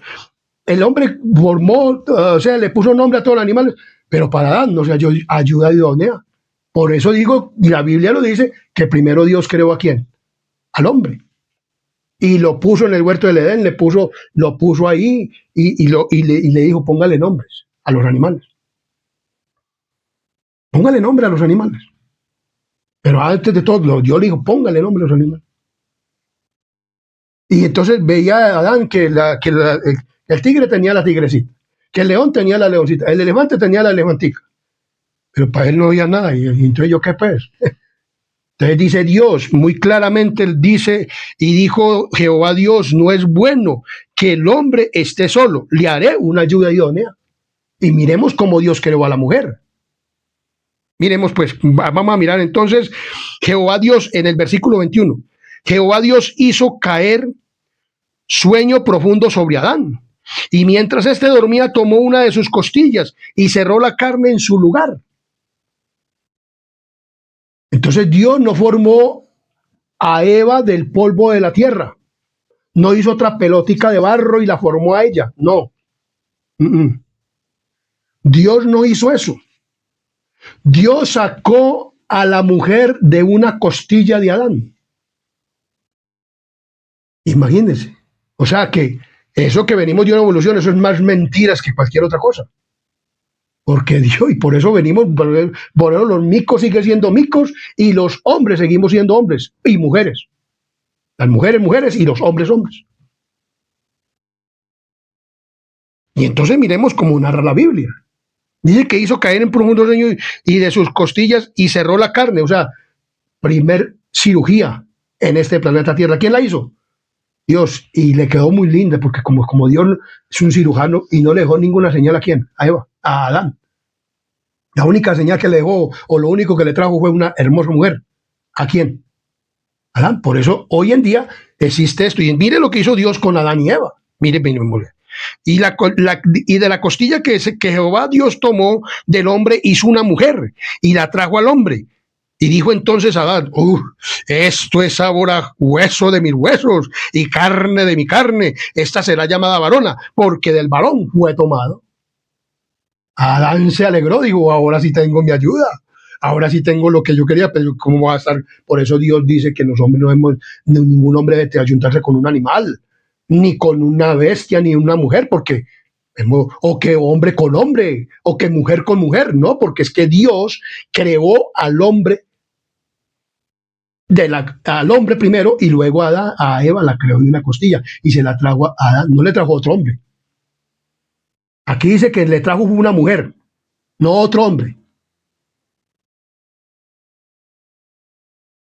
el hombre formó, o sea, le puso nombre a todos los animales, pero para darnos ayuda idónea. Por eso digo, y la Biblia lo dice, que primero Dios creó ¿a quién? Al hombre. Y lo puso en el huerto del Edén, lo puso ahí y le dijo, póngale nombres a los animales. Póngale nombre a los animales. Pero antes de todo, Dios le dijo, póngale nombre a los animales. Y entonces veía a Adán que el tigre tenía la tigrecita, que el león tenía la leoncita, el elefante tenía la elefantica. Pero para él no había nada. Y entonces yo, ¿qué pues? Entonces dice Dios, muy claramente él dice, y dijo Jehová Dios, no es bueno que el hombre esté solo, le haré una ayuda idónea. Y miremos cómo Dios creó a la mujer. Miremos pues, vamos a mirar entonces, Jehová Dios en el versículo 21. Jehová Dios hizo caer sueño profundo sobre Adán. Y mientras éste dormía, tomó una de sus costillas y cerró la carne en su lugar. Entonces Dios no formó a Eva del polvo de la tierra. No hizo otra pelotica de barro y la formó a ella. No. Dios no hizo eso. Dios sacó a la mujer de una costilla de Adán. Imagínense. O sea que eso que venimos de una evolución, eso es más mentiras que cualquier otra cosa. Porque Dios, y por eso venimos, por eso los micos siguen siendo micos y los hombres seguimos siendo hombres y mujeres. Las mujeres, mujeres y los hombres, hombres. Y entonces miremos cómo narra la Biblia. Dice que hizo caer en profundo sueño y de sus costillas y cerró la carne. O sea, primer cirugía en este planeta Tierra. ¿Quién la hizo? Dios. Y le quedó muy linda porque como Dios es un cirujano y no le dejó ninguna señal a quién, a Eva, a Adán. La única señal que le dejó o lo único que le trajo fue una hermosa mujer. ¿A quién? Adán. Por eso hoy en día existe esto. Y mire lo que hizo Dios con Adán y Eva. Mire, y de la costilla que Jehová Dios tomó del hombre hizo una mujer y la trajo al hombre. Y dijo entonces Adán, esto es ahora hueso de mis huesos y carne de mi carne. Esta será llamada varona, porque del varón fue tomado. Adán se alegró, dijo, ahora sí tengo mi ayuda. Ahora sí tengo lo que yo quería, pero ¿cómo va a estar? Por eso Dios dice que los hombres ningún hombre debe ayuntarse con un animal, ni con una bestia, ni una mujer, porque o que hombre con hombre, o que mujer con mujer, no, porque es que Dios creó al hombre al hombre primero y luego a Eva la creó de una costilla y se la trajo a Adán, no le trajo otro hombre. Aquí dice que le trajo una mujer, no otro hombre.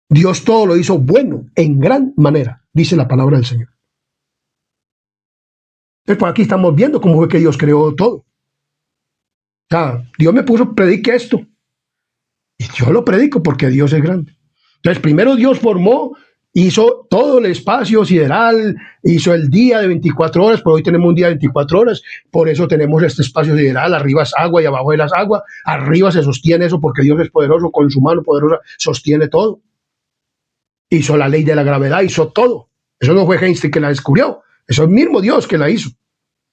Dios todo lo hizo bueno, en gran manera, dice la palabra del Señor. Entonces, por aquí estamos viendo cómo fue que Dios creó todo. O sea, Dios me puso, predique esto. Y yo lo predico porque Dios es grande. Entonces, primero Dios formó, hizo todo el espacio sideral, hizo el día de 24 horas, pero hoy tenemos un día de 24 horas, por eso tenemos este espacio sideral, arriba es agua y abajo de las aguas, arriba se sostiene eso porque Dios es poderoso, con su mano poderosa sostiene todo. Hizo la ley de la gravedad, hizo todo. Eso no fue Einstein que la descubrió, eso es el mismo Dios que la hizo.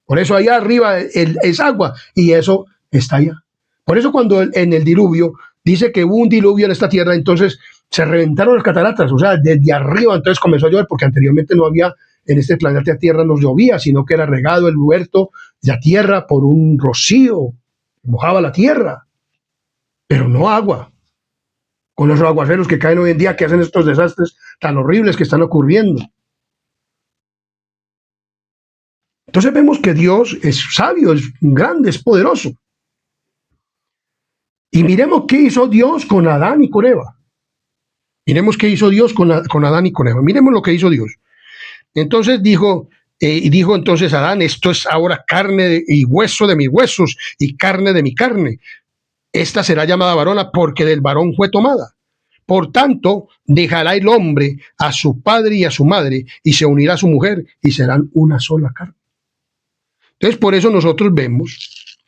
Por eso allá arriba es agua y eso está allá. Por eso cuando en el diluvio dice que hubo un diluvio en esta tierra, entonces se reventaron las cataratas, o sea, desde arriba entonces comenzó a llover, porque anteriormente no había, en este planeta Tierra no llovía, sino que era regado el huerto, la tierra por un rocío, mojaba la tierra, pero no agua. Con los aguaceros que caen hoy en día, que hacen estos desastres tan horribles que están ocurriendo. Entonces vemos que Dios es sabio, es grande, es poderoso. Y miremos qué hizo Dios con Adán y con Eva. Miremos qué hizo Dios con Adán y con Eva. Miremos lo que hizo Dios. Entonces dijo entonces Adán, esto es ahora carne y hueso de mis huesos y carne de mi carne. Esta será llamada varona porque del varón fue tomada. Por tanto, dejará el hombre a su padre y a su madre y se unirá a su mujer y serán una sola carne. Entonces, por eso nosotros vemos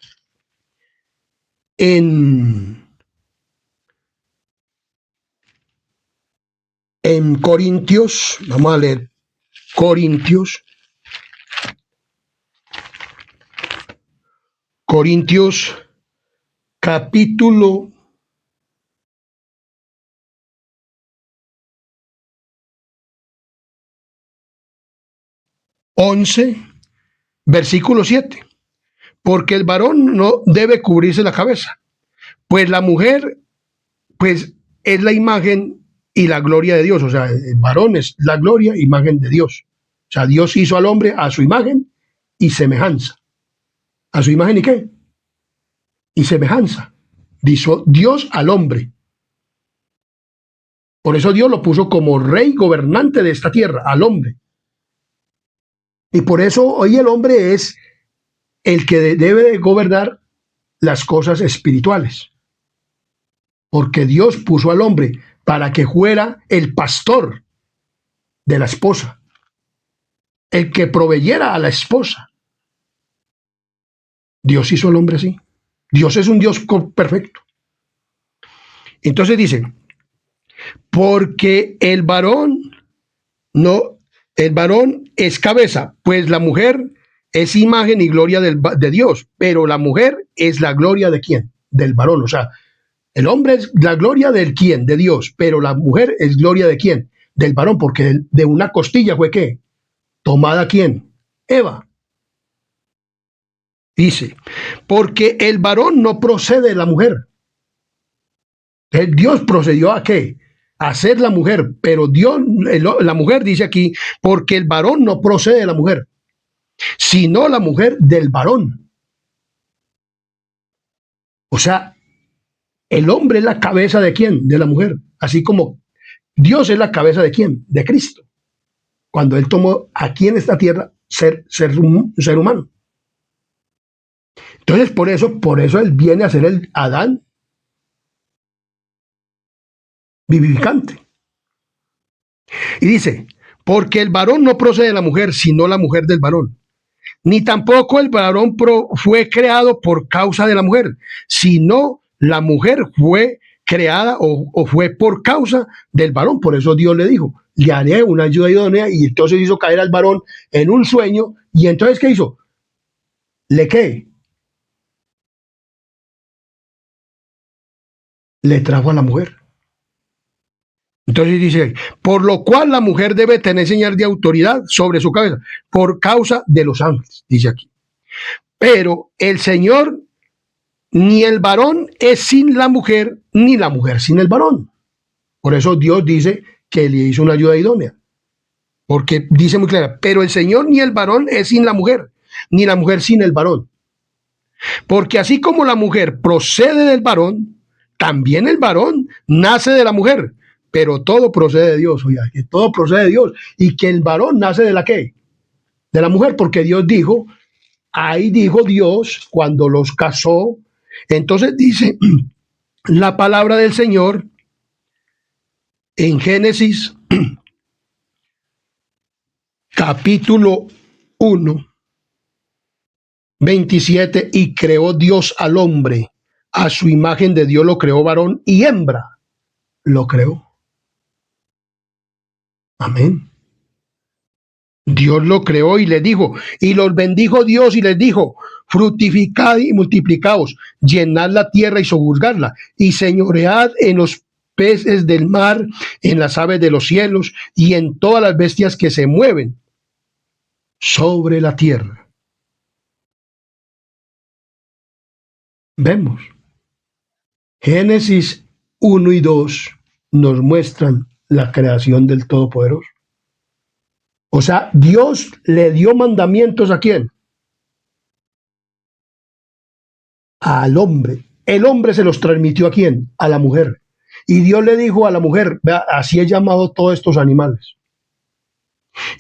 en Corintios, vamos a leer Corintios, Corintios capítulo 11, versículo 7. Porque el varón no debe cubrirse la cabeza, pues la mujer, pues, es la imagen y la gloria de Dios. O sea, el varón es la gloria, imagen de Dios. O sea, Dios hizo al hombre a su imagen y semejanza. ¿A su imagen y qué? Y semejanza. Dijo Dios al hombre. Por eso Dios lo puso como rey gobernante de esta tierra, al hombre. Y por eso hoy el hombre es el que debe de gobernar las cosas espirituales. Porque Dios puso al hombre para que fuera el pastor de la esposa, el que proveyera a la esposa. Dios hizo al hombre así. Dios es un Dios perfecto. Entonces dice, porque el varón es cabeza, pues la mujer es imagen y gloria de Dios, pero la mujer es la gloria de ¿quién? Del varón. O sea, el hombre es la gloria del quién, de Dios, pero la mujer es gloria de quién, del varón, porque de una costilla fue ¿qué? Tomada ¿quién? Eva. Dice, porque el varón no procede de la mujer. Dios procedió a ¿qué? A ser la mujer, pero Dios, la mujer dice aquí, porque el varón no procede de la mujer, sino la mujer del varón. O sea, el hombre es la cabeza de ¿quién? De la mujer. Así como Dios es la cabeza de ¿quién? De Cristo. Cuando Él tomó aquí en esta tierra ser humano. Entonces, por eso Él viene a ser el Adán vivificante. Y dice, porque el varón no procede de la mujer, sino la mujer del varón. Ni tampoco el varón fue creado por causa de la mujer, sino la mujer fue creada o fue por causa del varón. Por eso Dios le dijo, le haré una ayuda idónea, y entonces hizo caer al varón en un sueño. Y entonces, ¿qué hizo? ¿Qué? Le trajo a la mujer. Entonces dice, por lo cual la mujer debe tener señal de autoridad sobre su cabeza, por causa de los ángeles, dice aquí. Pero el Señor, ni el varón es sin la mujer, ni la mujer sin el varón. Por eso Dios dice que le hizo una ayuda idónea. Porque dice muy clara, pero el Señor ni el varón es sin la mujer, ni la mujer sin el varón. Porque así como la mujer procede del varón, también el varón nace de la mujer. Pero todo procede de Dios, oiga, que todo procede de Dios. Y que el varón nace de la ¿qué? De la mujer, porque Dios dijo, ahí dijo Dios cuando los casó. Entonces dice la palabra del Señor en Génesis capítulo 1, 27, y creó Dios al hombre, a su imagen de Dios lo creó, varón y hembra lo creó. Amén. Dios lo creó y le dijo, y los bendijo Dios y les dijo, fructificad y multiplicaos, llenad la tierra y sojuzgadla, y señoread en los peces del mar, en las aves de los cielos, y en todas las bestias que se mueven sobre la tierra. Vemos. Génesis 1 y 2 nos muestran la creación del Todopoderoso. O sea, Dios le dio mandamientos ¿a quién? Al hombre. El hombre se los transmitió ¿a quién? A la mujer. Y Dios le dijo a la mujer, vea, así he llamado todos estos animales.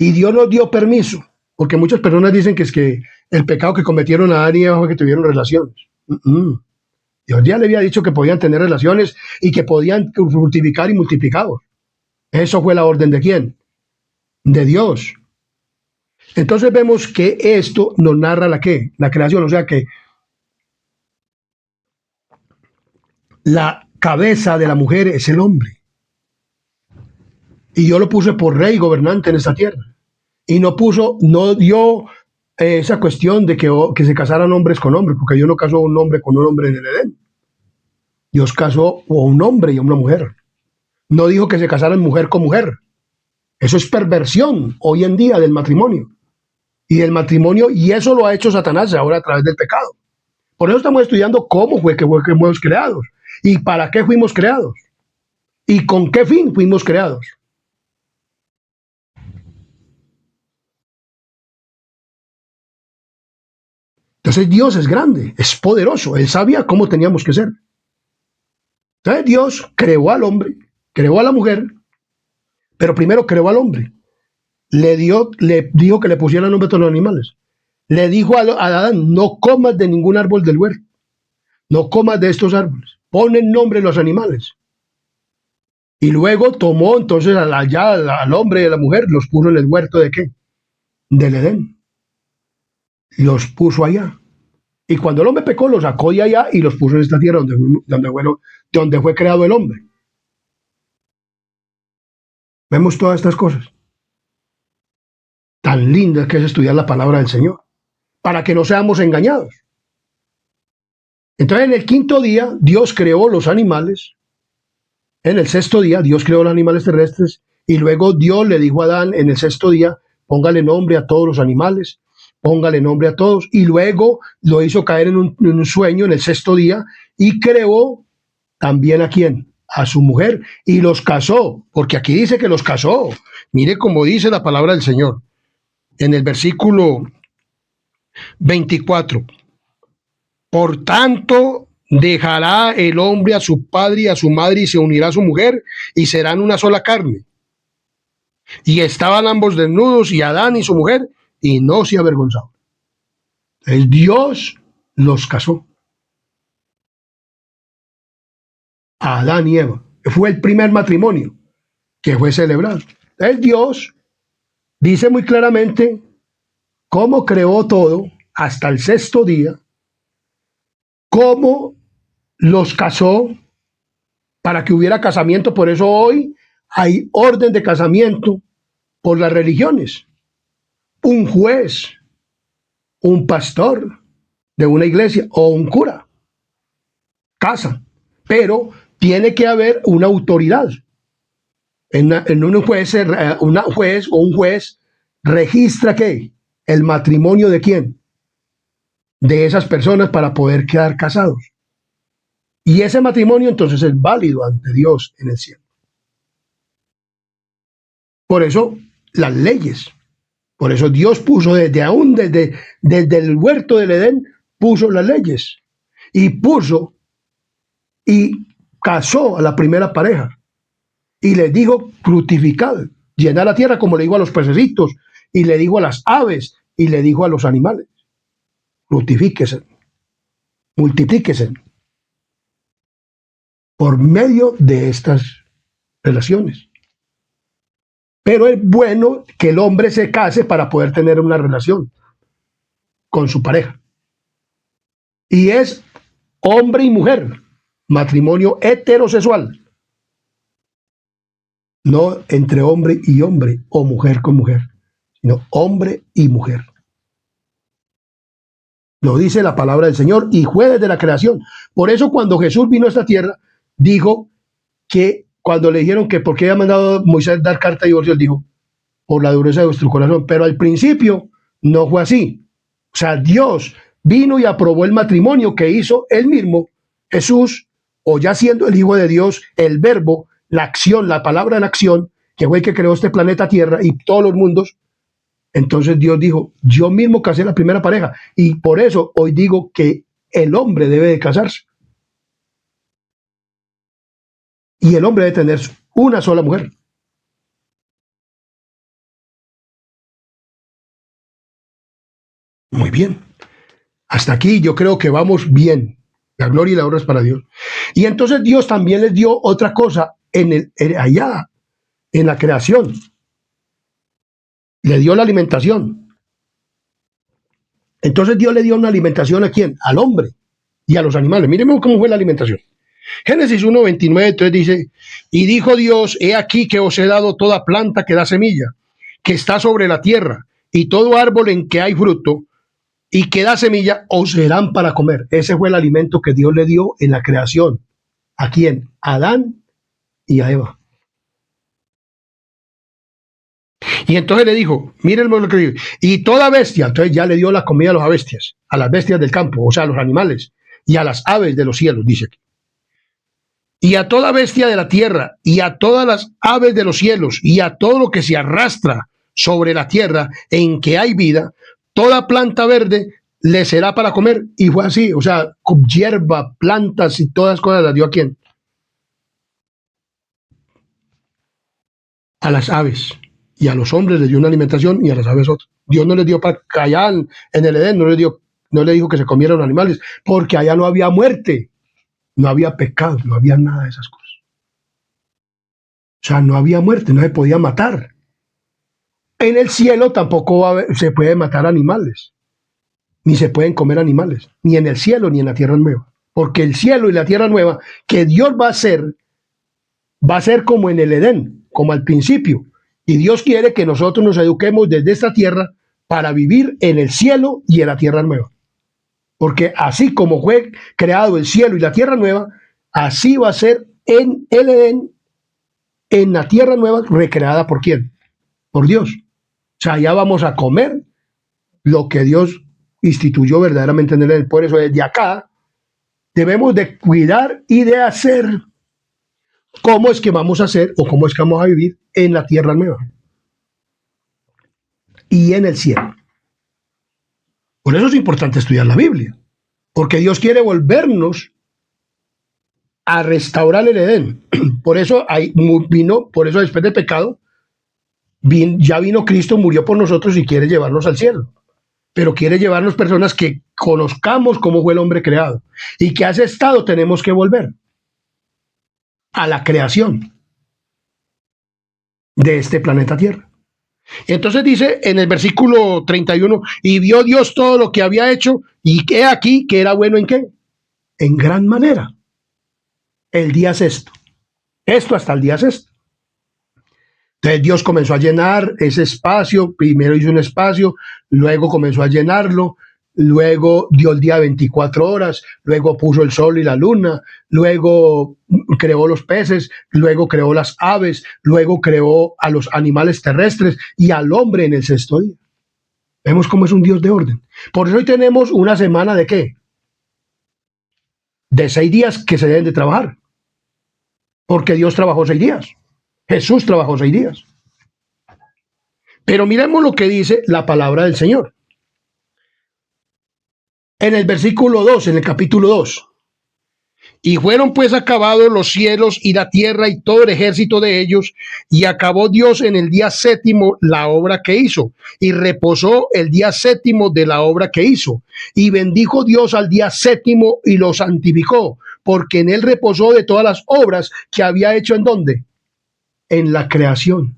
Y Dios nos dio permiso, porque muchas personas dicen que es que el pecado que cometieron Adán y Eva fue que tuvieron relaciones. Dios ya le había dicho que podían tener relaciones y que podían fructificar y multiplicar. Eso fue la orden ¿de quién? De Dios. Entonces vemos que esto nos narra la ¿qué? La creación, o sea que la cabeza de la mujer es el hombre. Y Dios lo puso por rey gobernante en esta tierra. Y no dio esa cuestión de que se casaran hombres con hombres, porque Dios no casó a un hombre con un hombre en el Edén. Dios casó a un hombre y a una mujer. No dijo que se casaran mujer con mujer. Eso es perversión hoy en día del matrimonio. Y eso lo ha hecho Satanás ahora a través del pecado. Por eso estamos estudiando cómo fue que fuimos creados y para qué fuimos creados y con qué fin fuimos creados. Entonces Dios es grande, es poderoso, Él sabía cómo teníamos que ser. Entonces Dios creó al hombre, creó a la mujer, pero primero creó al hombre. Le dijo que le pusiera nombre a todos los animales. Le dijo a Adán, no comas de ningún árbol del huerto, no comas de estos árboles, pon el nombre de los animales. Y luego tomó entonces al hombre y a la mujer, los puso en el huerto de ¿qué? Del Edén. Los puso allá. Y cuando el hombre pecó, los sacó de allá y los puso en esta tierra donde fue creado el hombre. Vemos todas estas cosas. Tan lindas que es estudiar la palabra del Señor, para que no seamos engañados. Entonces, en el quinto día, Dios creó los animales. En el sexto día, Dios creó los animales terrestres. Y luego Dios le dijo a Adán en el sexto día, póngale nombre a todos los animales, póngale nombre a todos. Y luego lo hizo caer en un sueño en el sexto día y creó también ¿a quién? A su mujer. Y los casó, porque aquí dice que los casó. Mire cómo dice la palabra del Señor. En el versículo 24. Por tanto, dejará el hombre a su padre y a su madre y se unirá a su mujer y serán una sola carne. Y estaban ambos desnudos, y Adán y su mujer, y no se avergonzaban. El Dios los casó. A Adán y Eva. Fue el primer matrimonio que fue celebrado. El Dios dice muy claramente cómo creó todo hasta el sexto día, cómo los casó para que hubiera casamiento. Por eso hoy hay orden de casamiento por las religiones. Un juez, un pastor de una iglesia o un cura casa, pero tiene que haber una autoridad. En un juez o un juez registra ¿qué? El matrimonio de quién, de esas personas para poder quedar casados. Y ese matrimonio entonces es válido ante Dios en el cielo. Por eso las leyes, por eso Dios puso desde el huerto del Edén, puso las leyes y casó a la primera pareja y les dijo crucificad, llenar la tierra, como le dijo a los pececitos y le dijo a las aves y le dijo a los animales, fructifíquese, multiplíquese por medio de estas relaciones. Pero es bueno que el hombre se case para poder tener una relación con su pareja. Y es hombre y mujer, matrimonio heterosexual. No entre hombre y hombre o mujer con mujer, sino hombre y mujer. Lo dice la palabra del Señor y fue desde la creación. Por eso cuando Jesús vino a esta tierra, dijo que cuando le dijeron que por qué había mandado Moisés dar carta de divorcio, él dijo, por la dureza de vuestro corazón. Pero al principio no fue así. O sea, Dios vino y aprobó el matrimonio que hizo él mismo, Jesús, o ya siendo el Hijo de Dios, el verbo, la acción, la palabra en acción, que fue el que creó este planeta Tierra y todos los mundos. Entonces Dios dijo, yo mismo casé la primera pareja. Y por eso hoy digo que el hombre debe de casarse. Y el hombre debe tener una sola mujer. Muy bien. Hasta aquí yo creo que vamos bien. La gloria y la honra es para Dios. Y entonces Dios también les dio otra cosa allá, en la creación. Le dio la alimentación. Entonces Dios le dio una alimentación ¿a quién? Al hombre y a los animales. Miren cómo fue la alimentación. Génesis 1:29, entonces dice, y dijo Dios, he aquí que os he dado toda planta que da semilla, que está sobre la tierra, y todo árbol en que hay fruto y que da semilla, os serán para comer. Ese fue el alimento que Dios le dio en la creación. ¿A quién? A Adán y a Eva. Y entonces le dijo, miren lo que dijo, y toda bestia, entonces ya le dio la comida a las bestias del campo, o sea, a los animales, y a las aves de los cielos, dice aquí. Y a toda bestia de la tierra, y a todas las aves de los cielos, y a todo lo que se arrastra sobre la tierra en que hay vida, toda planta verde le será para comer. Y fue así, o sea, hierba, plantas y todas cosas las dio a quién? A las aves. Y a los hombres les dio una alimentación y a las aves otra. Dios no les dio para que allá en el Edén, no le dijo que se comieran animales, porque allá no había muerte, no había pecado, no había nada de esas cosas. O sea, no había muerte, no se podía matar. En el cielo tampoco se puede matar animales, ni se pueden comer animales, ni en el cielo ni en la tierra nueva. Porque el cielo y la tierra nueva que Dios va a ser como en el Edén, como al principio. Y Dios quiere que nosotros nos eduquemos desde esta tierra para vivir en el cielo y en la tierra nueva. Porque así como fue creado el cielo y la tierra nueva, así va a ser en el Edén, en la tierra nueva, recreada ¿por quién? Por Dios. O sea, ya vamos a comer lo que Dios instituyó verdaderamente en el Edén. Por eso desde acá debemos de cuidar y de hacer cómo es que vamos a hacer o cómo es que vamos a vivir en la tierra nueva y en el cielo. Por eso es importante estudiar la Biblia, porque Dios quiere volvernos a restaurar el Edén. Por eso por eso después del pecado, ya vino Cristo, murió por nosotros y quiere llevarnos al cielo. Pero quiere llevarnos personas que conozcamos cómo fue el hombre creado y que a ese estado tenemos que volver a la creación de este planeta Tierra. Entonces dice en el versículo 31, y vio Dios todo lo que había hecho, y que aquí que era bueno en qué, en gran manera, el día sexto, esto hasta el día sexto. Entonces Dios comenzó a llenar ese espacio, primero hizo un espacio, luego comenzó a llenarlo, luego dio el día 24 horas, luego puso el sol y la luna, luego creó los peces, luego creó las aves, luego creó a los animales terrestres y al hombre en el sexto día. Vemos cómo es un Dios de orden. Por eso hoy tenemos una semana de ¿qué? De 6 días que se deben de trabajar. Porque Dios trabajó 6 días. Jesús trabajó 6 días. Pero miremos lo que dice la palabra del Señor. En el versículo 2, en el capítulo 2. Y fueron pues acabados los cielos y la tierra y todo el ejército de ellos, y acabó Dios en el día séptimo la obra que hizo, y reposó el día séptimo de la obra que hizo. Y bendijo Dios al día séptimo y lo santificó, porque en él reposó de todas las obras que había hecho. ¿En dónde? En la creación.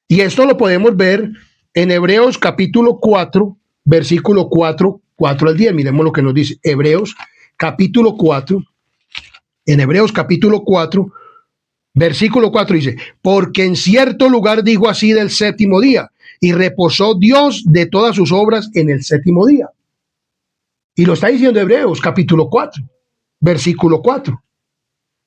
Y esto lo podemos ver en Hebreos capítulo 4, versículo 4 al 10. Miremos lo que nos dice Hebreos capítulo 4. En Hebreos capítulo 4, versículo 4 dice, porque en cierto lugar dijo así del séptimo día, y reposó Dios de todas sus obras en el séptimo día. Y lo está diciendo Hebreos capítulo 4, versículo 4.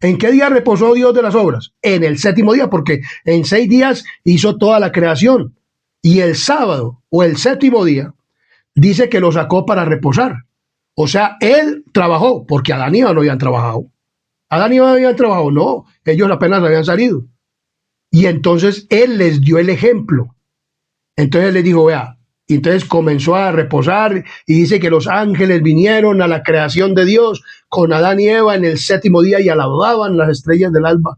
¿En qué día reposó Dios de las obras? En el séptimo día, porque en 6 días hizo toda la creación. Y el sábado o el séptimo día dice que lo sacó para reposar. O sea, él trabajó, porque Adán y Eva no habían trabajado. Adán y Eva habían trabajado, no, ellos apenas habían salido. Y entonces él les dio el ejemplo. Entonces les dijo, vea, y entonces comenzó a reposar y dice que los ángeles vinieron a la creación de Dios con Adán y Eva en el séptimo día y alababan las estrellas del alba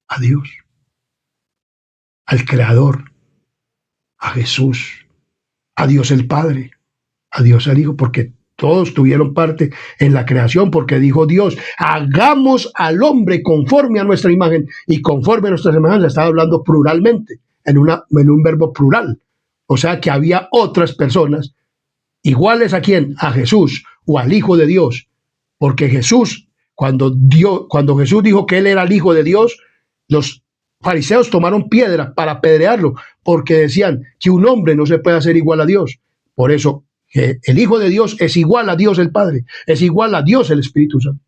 a Dios, al Creador, a Jesús, a Dios el Padre, a Dios el Hijo, porque todos tuvieron parte en la creación, porque dijo Dios, hagamos al hombre conforme a nuestra imagen y conforme a nuestra semejanza. Estaba hablando pluralmente, en un verbo plural. O sea que había otras personas iguales a quién, a Jesús o al Hijo de Dios, porque Jesús, cuando Jesús dijo que él era el Hijo de Dios, los fariseos tomaron piedra para apedrearlo, porque decían que un hombre no se puede hacer igual a Dios. Por eso, que el Hijo de Dios es igual a Dios el Padre, es igual a Dios el Espíritu Santo.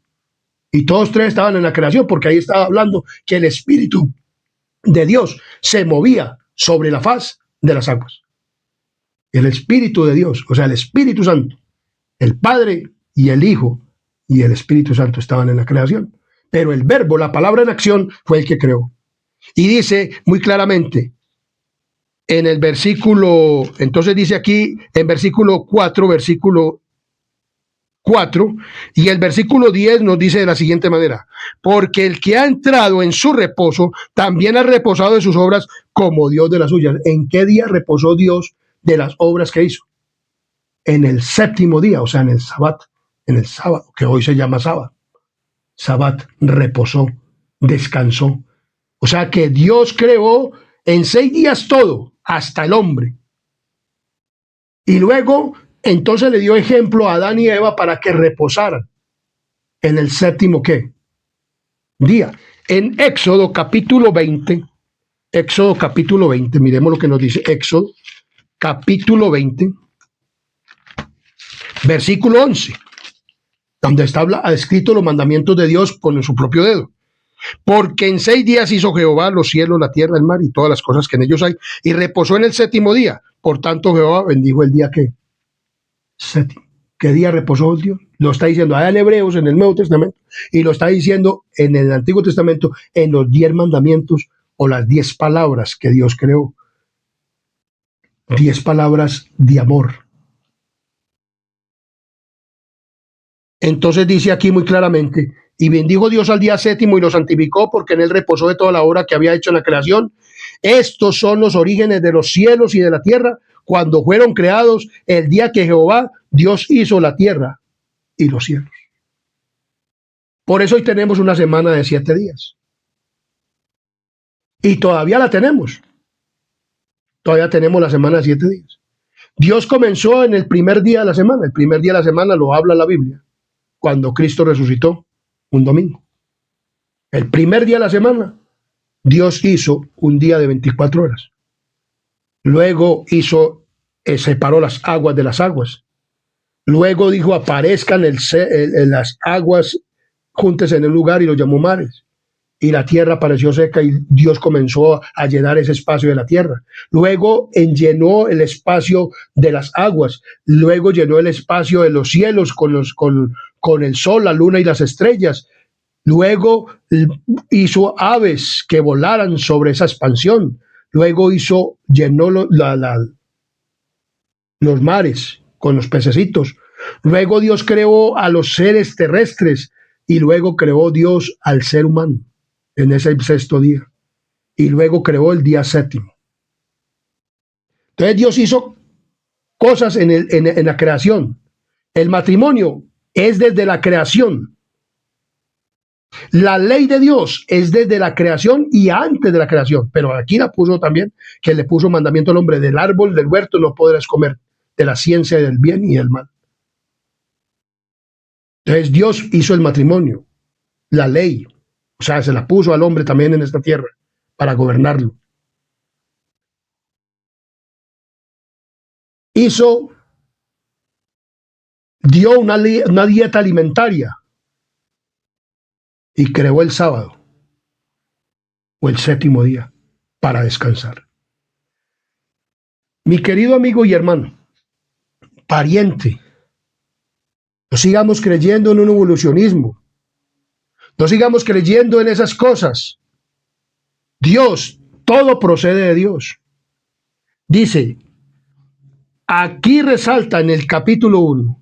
Y todos tres estaban en la creación, porque ahí estaba hablando que el Espíritu de Dios se movía sobre la faz de las aguas. El Espíritu de Dios, o sea, el Espíritu Santo, el Padre y el Hijo y el Espíritu Santo estaban en la creación. Pero el verbo, la palabra en acción, fue el que creó. Y dice muy claramente en el versículo, entonces dice aquí en versículo 4, y el versículo 10 nos dice de la siguiente manera: porque el que ha entrado en su reposo también ha reposado de sus obras como Dios de las suyas. ¿En qué día reposó Dios de las obras que hizo? En el séptimo día, o sea, en el sábado, que hoy se llama sábado. Sabbat, reposó, descansó. O sea que Dios creó en 6 días todo, hasta el hombre. Y luego, entonces le dio ejemplo a Adán y Eva para que reposaran en el séptimo ¿qué? Día. En Éxodo capítulo 20, miremos lo que nos dice Éxodo capítulo 20, versículo 11, donde está escrito los mandamientos de Dios con su propio dedo. Porque en 6 días hizo Jehová los cielos, la tierra, el mar y todas las cosas que en ellos hay, y reposó en el séptimo día. Por tanto, Jehová bendijo el día que séptimo. ¿Qué día reposó Dios? Lo está diciendo allá en Hebreos, en el Nuevo Testamento, y lo está diciendo en el Antiguo Testamento, en los 10 mandamientos o las 10 palabras que Dios creó. 10 palabras de amor. Entonces dice aquí muy claramente: y bendijo Dios al día séptimo y lo santificó, porque en él reposó de toda la obra que había hecho en la creación. Estos son los orígenes de los cielos y de la tierra, cuando fueron creados el día que Jehová Dios hizo la tierra y los cielos. Por eso hoy tenemos una semana de 7 días. Y todavía la tenemos. Todavía tenemos la semana de 7 días. Dios comenzó en el primer día de la semana. El primer día de la semana lo habla la Biblia, cuando Cristo resucitó, un domingo. El primer día de la semana, Dios hizo un día de 24 horas. Luego separó las aguas de las aguas. Luego dijo: aparezcan las aguas juntas en el lugar, y lo llamó mares. Y la tierra apareció seca, y Dios comenzó a llenar ese espacio de la tierra. Luego llenó el espacio de las aguas. Luego llenó el espacio de los cielos con el sol, la luna y las estrellas. Luego hizo aves que volaran sobre esa expansión. Luego llenó los mares con los pececitos. Luego Dios creó a los seres terrestres, y luego creó Dios al ser humano en ese 6º día. Y luego creó el día séptimo. Entonces Dios hizo cosas en la creación. El matrimonio es desde la creación. La ley de Dios es desde la creación y antes de la creación, pero aquí la puso también, que le puso mandamiento al hombre: del árbol del huerto no podrás comer, de la ciencia del bien y del mal. Entonces Dios hizo el matrimonio, la ley, o sea, se la puso al hombre también en esta tierra para gobernarlo. Dio una dieta alimentaria, y creó el sábado o el séptimo día para descansar. Mi querido amigo y hermano, pariente, no sigamos creyendo en un evolucionismo. No sigamos creyendo en esas cosas. Dios, todo procede de Dios. Dice, aquí resalta en el capítulo 1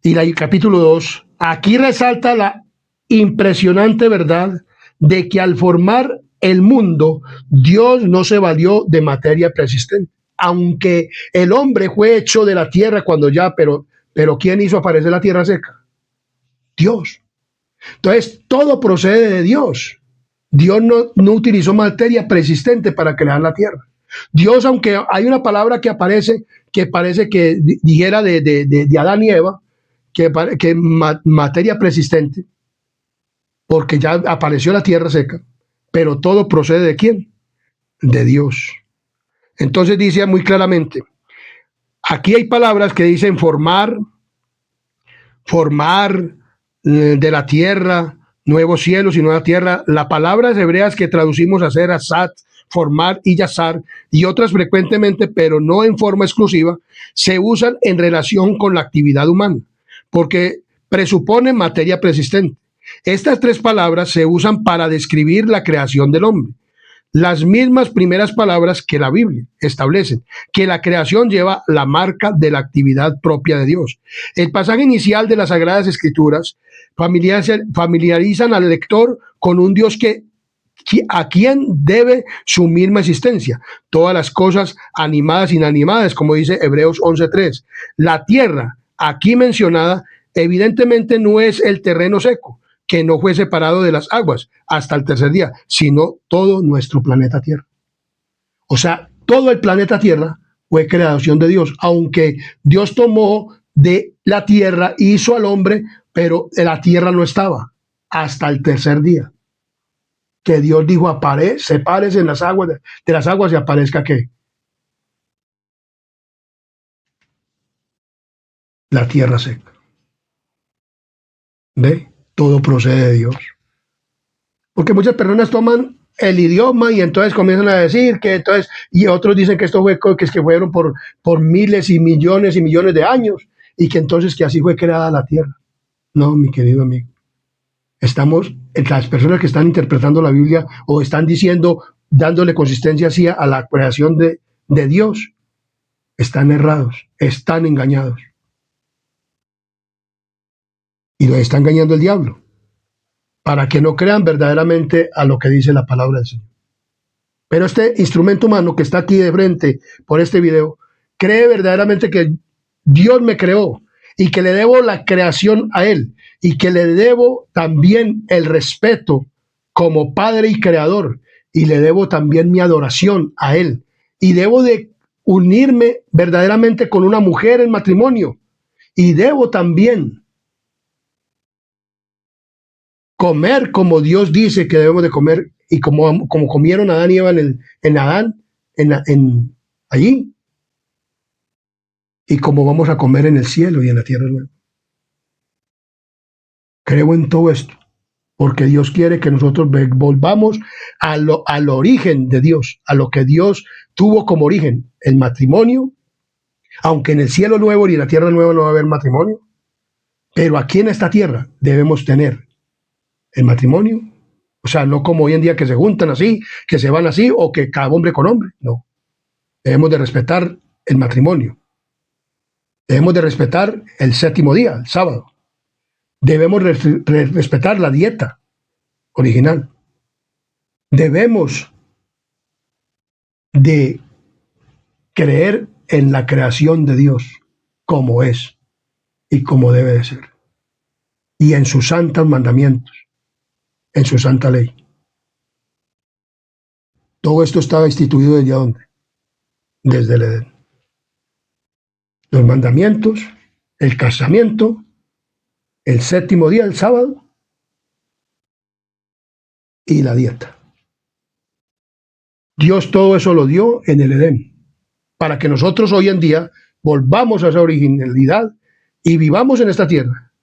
y el capítulo 2, aquí resalta la impresionante verdad de que al formar el mundo, Dios no se valió de materia preexistente. Aunque el hombre fue hecho de la tierra pero ¿quién hizo aparecer la tierra seca? Dios. Entonces, todo procede de Dios. Dios no utilizó materia preexistente para crear la tierra. Dios, aunque hay una palabra que aparece, que parece que dijera de Adán y Eva, que materia preexistente, porque ya apareció la tierra seca, pero todo procede ¿de quién? De Dios. Entonces dice muy claramente, aquí hay palabras que dicen formar de la tierra, nuevos cielos y nueva tierra. Las palabras hebreas que traducimos a ser asat, formar y yazar, y otras frecuentemente, pero no en forma exclusiva, se usan en relación con la actividad humana, porque presuponen materia persistente. Estas tres palabras se usan para describir la creación del hombre. Las mismas primeras palabras que la Biblia establecen que la creación lleva la marca de la actividad propia de Dios. El pasaje inicial de las Sagradas Escrituras familiarizan al lector con un Dios a quien debe su misma existencia. Todas las cosas animadas e inanimadas, como dice Hebreos 11:3. La tierra aquí mencionada evidentemente no es el terreno seco, que no fue separado de las aguas hasta el tercer día, sino todo nuestro planeta Tierra. O sea, todo el planeta Tierra fue creación de Dios, aunque Dios tomó de la tierra, hizo al hombre, pero la tierra no estaba hasta el tercer día. Que Dios dijo, sepárese en las aguas de las aguas y aparezca ¿qué? La tierra seca. ¿Ve? Todo procede de Dios. Porque muchas personas toman el idioma y entonces comienzan a decir que entonces, y otros dicen que esto fue que es que fueron por miles y millones de años, y que entonces que así fue creada la tierra. No, mi querido amigo. Las personas que están interpretando la Biblia o están diciendo, dándole consistencia así a la creación de Dios, están errados, están engañados. Y los está engañando el diablo, para que no crean verdaderamente a lo que dice la palabra del Señor. Pero este instrumento humano que está aquí de frente por este video, cree verdaderamente que Dios me creó y que le debo la creación a Él y que le debo también el respeto como Padre y Creador, y le debo también mi adoración a Él, y debo de unirme verdaderamente con una mujer en matrimonio, y debo también comer como Dios dice que debemos de comer, y como comieron Adán y Eva en Adán, allí, y como vamos a comer en el cielo y en la tierra nueva. Creo en todo esto, porque Dios quiere que nosotros volvamos al origen de Dios, a lo que Dios tuvo como origen, el matrimonio, aunque en el cielo nuevo y en la tierra nueva no va a haber matrimonio, pero aquí en esta tierra debemos tener el matrimonio. O sea, no como hoy en día que se juntan así, que se van así, o que cada hombre con hombre. No. Debemos de respetar el matrimonio. Debemos de respetar el séptimo día, el sábado. Debemos respetar la dieta original. Debemos de creer en la creación de Dios como es y como debe de ser. Y en sus santos mandamientos, en su santa ley. Todo esto estaba instituido desde dónde? Desde el Edén. Los mandamientos, el casamiento, el séptimo día, el sábado, y la dieta. Dios todo eso lo dio en el Edén, para que nosotros hoy en día volvamos a esa originalidad y vivamos en esta tierra.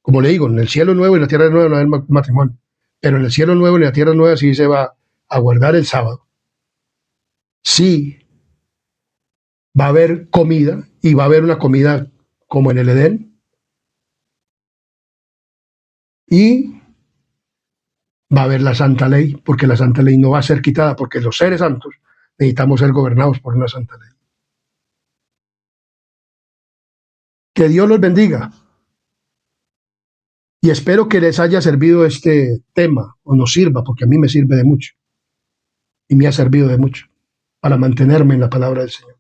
Como le digo, en el cielo nuevo y en la tierra nueva no hay matrimonio, pero en el cielo nuevo y en la tierra nueva sí se va a guardar el sábado. Sí va a haber comida, y va a haber una comida como en el Edén, y va a haber la santa ley, porque la santa ley no va a ser quitada, porque los seres santos necesitamos ser gobernados por una santa ley. Que Dios los bendiga. Y espero que les haya servido este tema, o nos sirva, porque a mí me sirve de mucho. Y me ha servido de mucho para mantenerme en la palabra del Señor.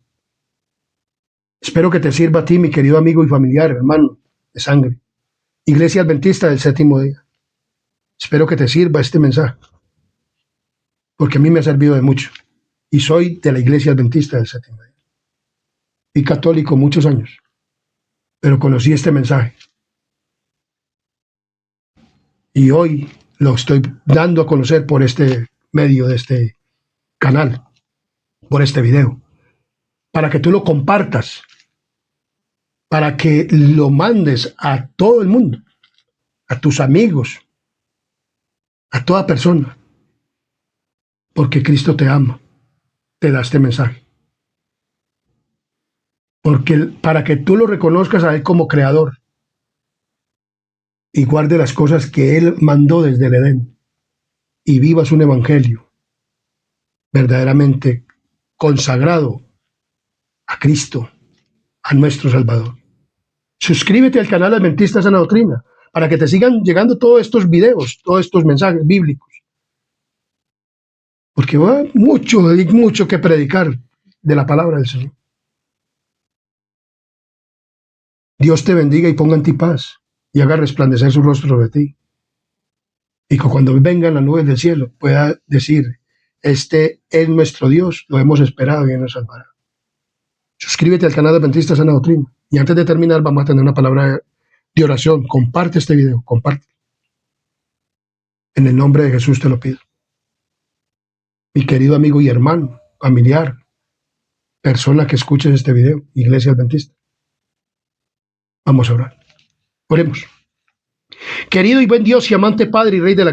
Espero que te sirva a ti, mi querido amigo y familiar, hermano de sangre. Iglesia Adventista del Séptimo Día. Espero que te sirva este mensaje, porque a mí me ha servido de mucho. Y soy de la Iglesia Adventista del Séptimo Día. Fui católico muchos años, pero conocí este mensaje. Y hoy lo estoy dando a conocer por este medio de este canal, por este video, para que tú lo compartas, para que lo mandes a todo el mundo, a tus amigos, a toda persona, porque Cristo te ama, te da este mensaje. Porque para que tú lo reconozcas a Él como creador y guarde las cosas que Él mandó desde el Edén y vivas un evangelio verdaderamente consagrado a Cristo, a nuestro Salvador. Suscríbete al canal Adventista Sana Doctrina para que te sigan llegando todos estos videos, todos estos mensajes bíblicos. Porque hay mucho que predicar de la palabra del Señor. Dios te bendiga y ponga en ti paz y haga resplandecer su rostro sobre ti. Y que cuando vengan las nubes del cielo pueda decir, este es nuestro Dios, lo hemos esperado y Él nos salvará. Suscríbete al canal Adventista Sana Doctrina. Y antes de terminar vamos a tener una palabra de oración. Comparte este video, comparte. En el nombre de Jesús te lo pido. Mi querido amigo y hermano, familiar, persona que escuches este video, Iglesia Adventista. Vamos a orar. Oremos. Querido y buen Dios y amante Padre y Rey de la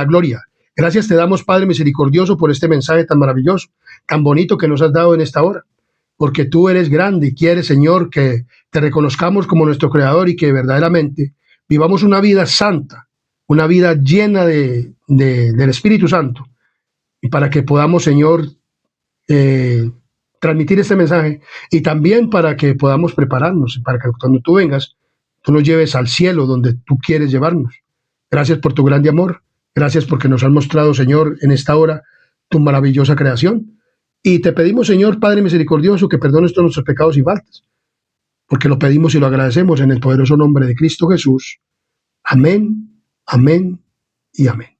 gloria, gracias te damos, Padre misericordioso, por este mensaje tan maravilloso, tan bonito que nos has dado en esta hora, porque tú eres grande y quieres, Señor, que te reconozcamos como nuestro Creador y que verdaderamente vivamos una vida santa, una vida llena del Espíritu Santo, y para que podamos, Señor, transmitir este mensaje y también para que podamos prepararnos, para que cuando tú vengas, tú nos lleves al cielo donde tú quieres llevarnos. Gracias por tu grande amor. Gracias porque nos has mostrado, Señor, en esta hora tu maravillosa creación. Y te pedimos, Señor, Padre misericordioso, que perdones todos nuestros pecados y faltas, porque lo pedimos y lo agradecemos en el poderoso nombre de Cristo Jesús. Amén, amén y amén.